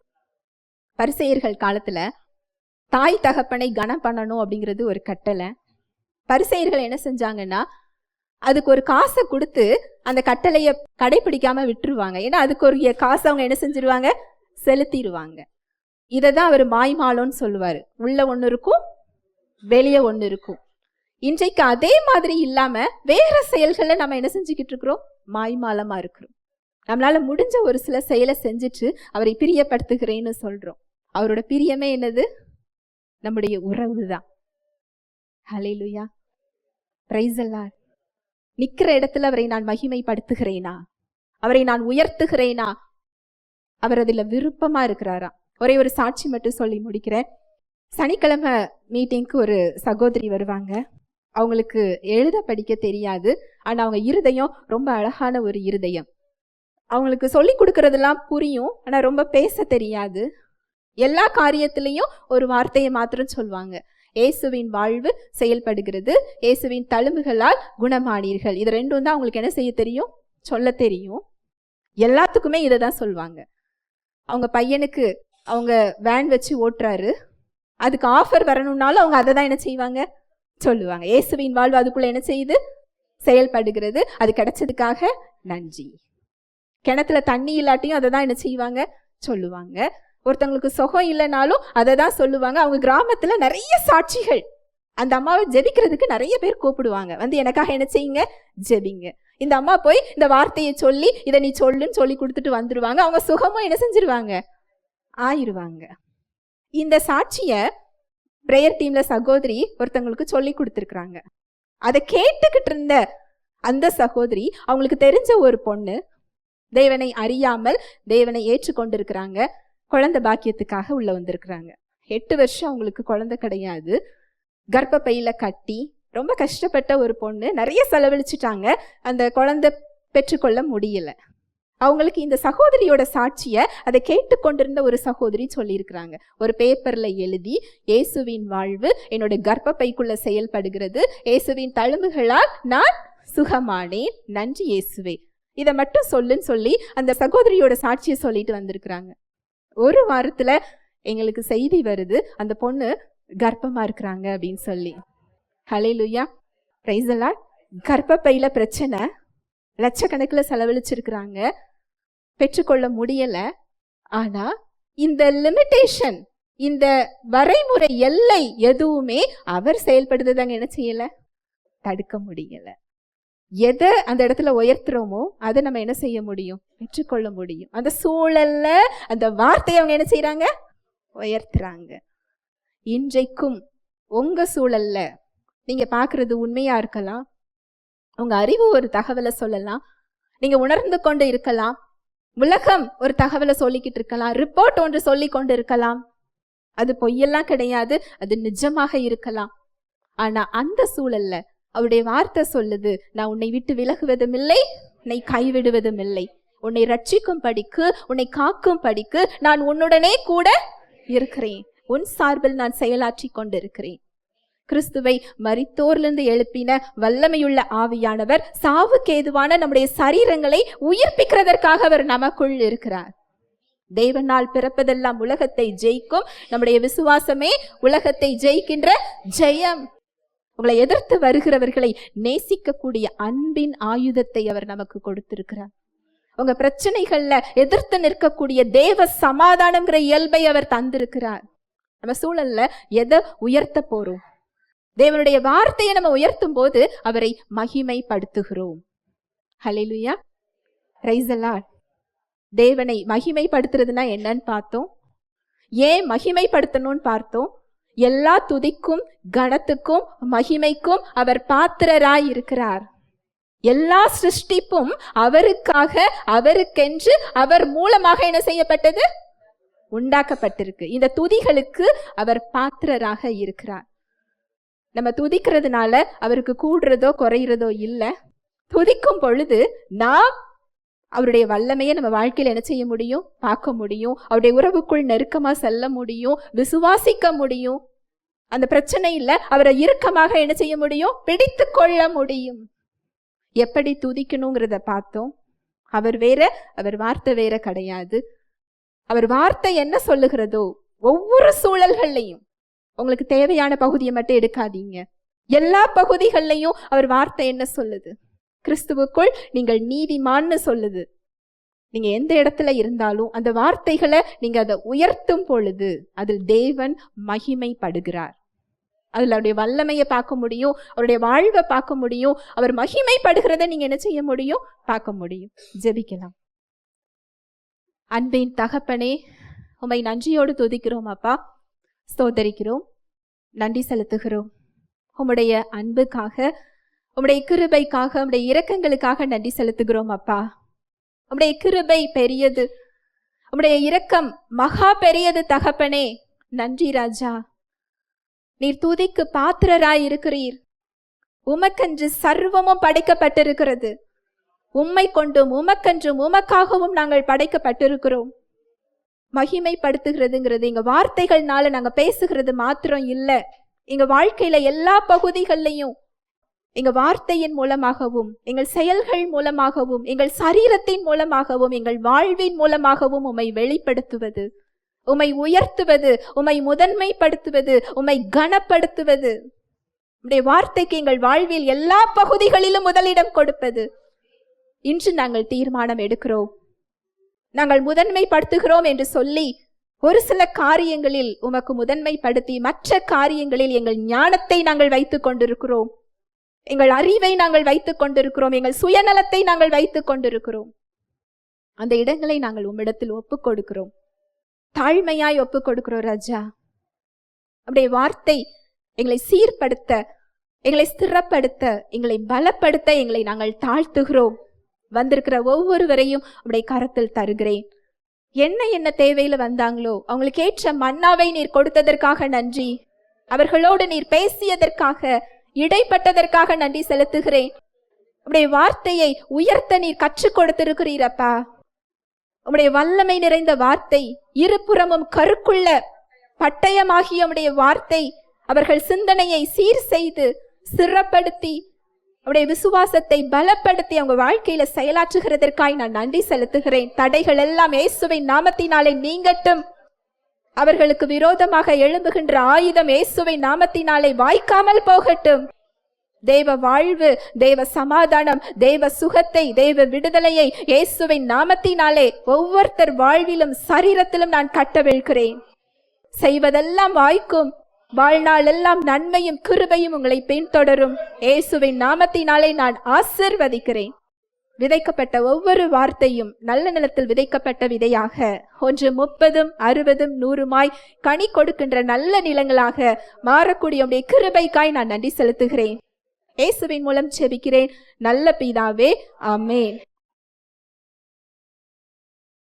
பரிசேயர்கள் காலத்துல தாய் தகப்பனை கனம் பண்ணணும் அப்படிங்கிறது ஒரு கட்டளை. பரிசேயர்கள் என்ன செஞ்சாங்கன்னா, அதுக்கு ஒரு காசை கொடுத்து அந்த கட்டளைய கடைபிடிக்காம விட்டுருவாங்க. ஏன்னா அதுக்கு ஒரு காசை அவங்க என்ன செஞ்சிருவாங்க? செலுத்திடுவாங்க. இதை தான் அவர் மாய்மாலம்னு சொல்லுவாரு. உள்ள ஒன்று இருக்கும், வெளியே ஒன்று இருக்கும். இன்றைக்கு அதே மாதிரி இல்லாம வேற செயல்களை நம்ம என்ன செஞ்சுக்கிட்டு இருக்கிறோம்? மாய்மாலமா இருக்கிறோம். நம்மளால முடிஞ்ச ஒரு சில செயலை செஞ்சுட்டு அவரை பிரியப்படுத்துகிறேன்னு சொல்றோம். அவரோட பிரியமே என்னது? நம்முடைய உறவு தான். ஹல்லேலூயா, பிரைஸ் தி லார்ட். நிக்கிற இடத்துல அவரை நான் மகிமைப்படுத்துகிறேனா? அவரை நான் உயர்த்துகிறேனா? அவர் அதில் விருப்பமா இருக்கிறாரா? ஒரே ஒரு சாட்சி மட்டும் சொல்லி முடிக்கிறேன். சனிக்கிழமை மீட்டிங்க்கு ஒரு சகோதரி வருவாங்க. அவங்களுக்கு எழுத படிக்க தெரியாது. ஆனா அவங்க இருதயம் ரொம்ப அழகான ஒரு இருதயம். அவங்களுக்கு சொல்லி கொடுக்கறதெல்லாம் புரியும், ஆனா ரொம்ப பேச தெரியாது. எல்லா காரியத்திலையும் ஒரு வார்த்தையை மாத்திரம் சொல்லுவாங்க, இயேசுவின் வாழ்வு செயல்படுகிறது, இயேசுவின் தழும்புகளால் குணமானீர்கள். இது ரெண்டும் தான் அவங்களுக்கு என்ன செய்ய தெரியும்? சொல்ல தெரியும். எல்லாத்துக்குமே இதை தான் சொல்லுவாங்க. அவங்க பையனுக்கு அவங்க வேன் வச்சு ஓட்டுறாரு, அதுக்கு ஆஃபர் வரணும்னாலும் அவங்க அதை தான் என்ன செய்வாங்க? சொல்லுவாங்க. இயேசுவின் வாழ்வு அதுக்குள்ள என்ன செய்யுது? செயல்படுகிறது. அது கிடைச்சதுக்காக நன்றி. கிணத்துல தண்ணி இல்லாட்டியும் அதை தான் என்ன செய்வாங்க? சொல்லுவாங்க. ஒருத்தவங்களுக்கு சுகம் இல்லைனாலும் அதை தான் சொல்லுவாங்க. அவங்க கிராமத்துல நிறைய சாட்சிகள். அந்த அம்மாவை ஜெபிக்கிறதுக்கு நிறைய பேர் கூப்பிடுவாங்க, வந்து எனக்காக என்ன செய்யுங்க? ஜெபிங்க. இந்த அம்மா போய் இந்த வார்த்தையை சொல்லி இதை நீ சொல்லுன்னு சொல்லி கொடுத்துட்டு வந்துடுவாங்க. அவங்க சுகமும் என்ன செஞ்சிருவாங்க? ஆயிருவாங்க. இந்த சாட்சிய பிரேயர் டீம்ல சகோதரி ஒருத்தவங்களுக்கு சொல்லி கொடுத்துருக்குறாங்க. அதை கேட்டுக்கிட்டு இருந்த அந்த சகோதரி, அவங்களுக்கு தெரிஞ்ச ஒரு பொண்ணு தேவனை அறியாமல் தேவனை ஏற்றுக்கொண்டிருக்கிறாங்க. குழந்தை பாக்கியத்துக்காக உள்ள வந்திருக்கிறாங்க. 8 வருஷம் அவங்களுக்கு குழந்தை கிடையாது. கர்ப்பப்பையில கட்டி ரொம்ப கஷ்டப்பட்ட ஒரு பொண்ணு. நிறைய செலவழிச்சிட்டாங்க, அந்த குழந்தை பெற்றுக்கொள்ள முடியல. அவங்களுக்கு இந்த சகோதரியோட சாட்சிய அதை கேட்டுக்கொண்டிருந்த ஒரு சகோதரி சொல்லியிருக்கிறாங்க. ஒரு பேப்பர்ல எழுதி, இயேசுவின் வாழ்வு என்னோட கர்ப்பப்பைக்குள்ள செயல்படுகிறது, இயேசுவின் தழும்புகளால் நான் சுகமானேன், நன்றி இயேசுவே, இதை மட்டும் சொல்லுன்னு சொல்லி அந்த சகோதரியோட சாட்சியை சொல்லிட்டு வந்திருக்கிறாங்க. ஒரு வாரத்துல எங்களுக்கு செய்தி வருது, அந்த பொண்ணு கர்ப்பமா இருக்கிறாங்க அப்படின்னு சொல்லி. ஹல்லேலூயா, பிரைஸ் தி லார்ட். கர்ப்பப்பையில பிரச்சனை, லட்சக்கணக்கில் செலவழிச்சிருக்கிறாங்க, பெற்றுக்கொள்ள முடியல. ஆனா இந்த லிமிட்டேஷன், இந்த வரைமுறை எல்லை எதுவுமே அவர் செயல்படுறதாங்க என்ன செய்யல, தடுக்க முடியல. எதை அந்த இடத்துல உயர்த்துறோமோ அதை நம்ம என்ன செய்ய முடியும், பெற்றுக்கொள்ள முடியும். அந்த சூழல்ல அந்த வார்த்தையை அவங்க என்ன செய்யறாங்க, உயர்த்துறாங்க. இன்றைக்கும் உங்க சூழல்ல நீங்க பாக்குறது உண்மையா இருக்கலாம், உங்க அறிவு ஒரு தகவலை சொல்லலாம், நீங்க உணர்ந்து கொண்டு இருக்கலாம், உலகம் ஒரு தகவலை சொல்லிக்கிட்டு இருக்கலாம், ரிப்போர்ட் ஒன்று சொல்லி கொண்டு இருக்கலாம். அது பொய்யெல்லாம் கிடையாது, அது நிஜமாக இருக்கலாம். ஆனா அந்த சூழல்ல அவருடைய வார்த்தை சொல்லுது, நான் உன்னை விட்டு விலகுவதும் இல்லை, உன்னை கைவிடுவதும் இல்லை, உன்னை ரட்சிக்கும் படிக்கு, உன்னை காக்கும் படிக்கு நான் உன்னுடனே கூட இருக்கிறேன், உன் சார்பில் நான் செயலாற்றி கொண்டிருக்கிறேன். கிறிஸ்துவை மரித்தோரிலிருந்து எழுப்பின வல்லமையுள்ள ஆவியானவர் சாவுக்கு ஏதுவான நம்முடைய சரீரங்களை உயிர்ப்பிக்கிறதற்காக அவர் நமக்குள் இருக்கிறார். தேவனால் பிறப்பதெல்லாம் உலகத்தை ஜெயிக்கும், நம்முடைய விசுவாசமே உலகத்தை ஜெயிக்கின்ற ஜெயம். உங்களை எதிர்த்து வருகிறவர்களை நேசிக்கக்கூடிய அன்பின் ஆயுதத்தை அவர் நமக்கு கொடுத்திருக்கிறார். உங்க பிரச்சனைகள்ல எதிர்த்து நிற்கக்கூடிய தேவ சமாதானம்ங்கிற இயல்பை அவர் தந்திருக்கிறார். நம்ம சூழல்ல எதை உயர்த்த போறோம், தேவனுடைய வார்த்தையை நம்ம உயர்த்தும் போது அவரை மகிமைப்படுத்துகிறோம். ஹல்லேலூயா, பிரைஸ் தி லார்ட். தேவனை மகிமைப்படுத்துறதுன்னா என்னன்னு பார்த்தோம், ஏன் மகிமைப்படுத்தணும்னு பார்த்தோம். எல்லா துதிக்கும் கனத்துக்கும் மகிமைக்கும் அவர் பாத்திரராய் இருக்கிறார். எல்லா சிருஷ்டிப்பும் அவருக்காக, அவருக்கென்று, அவர் மூலமாக என்ன செய்யப்பட்டது, உண்டாக்கப்பட்டிருக்கு. இந்த துதிகளுக்கு அவர் பாத்திரராக இருக்கிறார். நம்ம துதிக்கிறதுனால அவருக்கு கூடுறதோ குறைகிறதோ இல்லை. துதிக்கும் பொழுது நாம் அவருடைய வல்லமையை நம்ம வாழ்க்கையில் என்ன செய்ய முடியும், பார்க்க முடியும். அவருடைய உறவுக்குள் நெருக்கமா செல்ல முடியும், விசுவாசிக்க முடியும். அந்த பிரச்சனை இல்லை, அவரை இறுக்கமாக என்ன செய்ய முடியும், பிடித்து கொள்ள முடியும். எப்படி துதிக்கணுங்கிறத பார்த்தோம். அவர் வேற, அவர் வார்த்தை வேற கிடையாது. அவர் வார்த்தை என்ன சொல்லுகிறதோ ஒவ்வொரு சூழல்கள்லையும், உங்களுக்கு தேவையான பகுதியை மட்டும் எடுக்காதீங்க, எல்லா பகுதிகள்லையும் அவர் வார்த்தை என்ன சொல்லுது, கிறிஸ்துவுக்குள் நீங்கள் நீதிமான்னு சொல்லுது. நீங்க எந்த இடத்துல இருந்தாலும் அந்த வார்த்தைகளை நீங்க அதை உயர்த்தும் பொழுது அதில் தேவன் மகிமைப்படுகிறார். அதுல அவருடைய வல்லமையை பார்க்க முடியும், அவருடைய வாழ்வை பார்க்க முடியும், அவர் மகிமைப்படுகிறத நீங்க என்ன செய்ய முடியும், பார்க்க முடியும். ஜெபிக்கலாம். அன்பின் தகப்பனே, உம்மை நன்றியோடு துதிக்கிறோம் அப்பா, ஸ்தோத்தரிக்கிறோம், நன்றி செலுத்துகிறோம். உம்முடைய அன்புக்காக, உம்முடைய கிருபைக்காக, உம்முடைய இரக்கங்களுக்காக நன்றி செலுத்துகிறோம் அப்பா. உம்முடைய கிருபை பெரியது, உம்முடைய இரக்கம் மகா பெரியது தகப்பனே. நன்றி ராஜா, நீர் துதிக்கு பாத்திரராய் இருக்கிறீர். உமக்கென்று சர்வமும் படைக்கப்பட்டிருக்கிறது. உம்மை கொண்டும் உமக்கென்றும் உமக்காகவும் நாங்கள் படைக்கப்பட்டிருக்கிறோம். மகிமைப்படுத்துகிறதுங்கிறது எங்க வார்த்தைகள்னால நாங்க பேசுகிறது மாத்திரம் இல்லை, எங்க வாழ்க்கையில எல்லா பகுதிகள்லையும் எங்க வார்த்தையின் மூலமாகவும், எங்கள் செயல்கள் மூலமாகவும், எங்கள் சரீரத்தின் மூலமாகவும், எங்கள் வாழ்வின் மூலமாகவும் உம்மை வெளிப்படுத்துவது, உம்மை உயர்த்துவது, உம்மை முதன்மைப்படுத்துவது, உம்மை கனப்படுத்துவது, உம்முடைய வார்த்தைக்கு எங்கள் வாழ்வில் எல்லா பகுதிகளிலும் முதலிடம் கொடுப்பது. இன்று நாங்கள் தீர்மானம் எடுக்கிறோம். நாங்கள் முதன்மைப்படுத்துகிறோம் என்று சொல்லி ஒரு சில காரியங்களில் உமக்கு முதன்மைப்படுத்தி மற்ற காரியங்களில் எங்கள் ஞானத்தை நாங்கள் வைத்துக் கொண்டிருக்கிறோம், எங்கள் அறிவை நாங்கள் வைத்துக் கொண்டிருக்கிறோம், எங்கள் சுயநலத்தை நாங்கள் வைத்துக் கொண்டிருக்கிறோம். அந்த இடங்களை நாங்கள் உம்மிடத்தில் ஒப்புக் கொடுக்கிறோம், தாழ்மையாய் ஒப்புக் கொடுக்கிறோம் ராஜா. அப்படியே வார்த்தை எங்களை சீர்படுத்த, எங்களை ஸ்திரப்படுத்த, எங்களை பலப்படுத்த எங்களை நாங்கள் தாழ்த்துகிறோம். வந்திருக்கிற ஒவ்வொருவரையும் உடைய கரத்தில் தருகிறேன். என்ன தேவையில வந்தாங்களோ அவங்களுக்கு ஏற்ற மன்னாவை நீர் கொடுத்ததற்காக நன்றி. அவர்களோடு நீர் பேசியதற்காக, இடைப்பட்டதற்காக நன்றி செலுத்துகிறேன். உடைய வார்த்தையை உயர்த்த நீர் கற்றுக் கொடுத்திருக்கிறீரப்பா. உம்முடைய வல்லமை நிறைந்த வார்த்தை, இருபுறமும் கருக்குள்ள பட்டயமாகிய உம்முடைய வார்த்தை அவர்கள் சிந்தனையை சீர் செய்து சிறப்படுத்தி அவருடைய விசுவாசத்தை பலப்படுத்தி அவங்க வாழ்க்கையில செயலாற்றுகிறதற்காய் நான் நன்றி செலுத்துகிறேன். தடைகள் எல்லாம் இயேசுவின் நாமத்தினாலே நீங்கட்டும். அவர்களுக்கு விரோதமாக எழும்புகின்ற ஆயுதம் இயேசுவின் நாமத்தினாலே வாய்க்காமல் போகட்டும். தேவ வாழ்வு, தேவ சமாதானம், தேவ சுகத்தை, தேவ விடுதலையை இயேசுவின் நாமத்தினாலே ஒவ்வொருத்தர் வாழ்விலும் சரீரத்திலும் நான் கட்டவிழ்கிறேன். செய்வதெல்லாம் வாய்க்கும். வாழ்நாள் எல்லாம் நன்மையும் கிருபையும் உங்களை பின்தொடரும். இயேசுவின் நாமத்தினாலே நான் ஆசீர்வதிக்கிறேன். விதைக்கப்பட்ட ஒவ்வொரு வார்த்தையும் நல்ல நிலத்தில் விதைக்கப்பட்ட விதையாக 1 30, 60, 100 கனி கொடுக்கின்ற நல்ல நிலங்களாக மாறக்கூடிய உடைய கிருபைக்காய் நான் நன்றி செலுத்துகிறேன். இயேசுவின் மூலம் ஜெபிக்கிறேன் நல்ல பிதாவே, ஆமென்.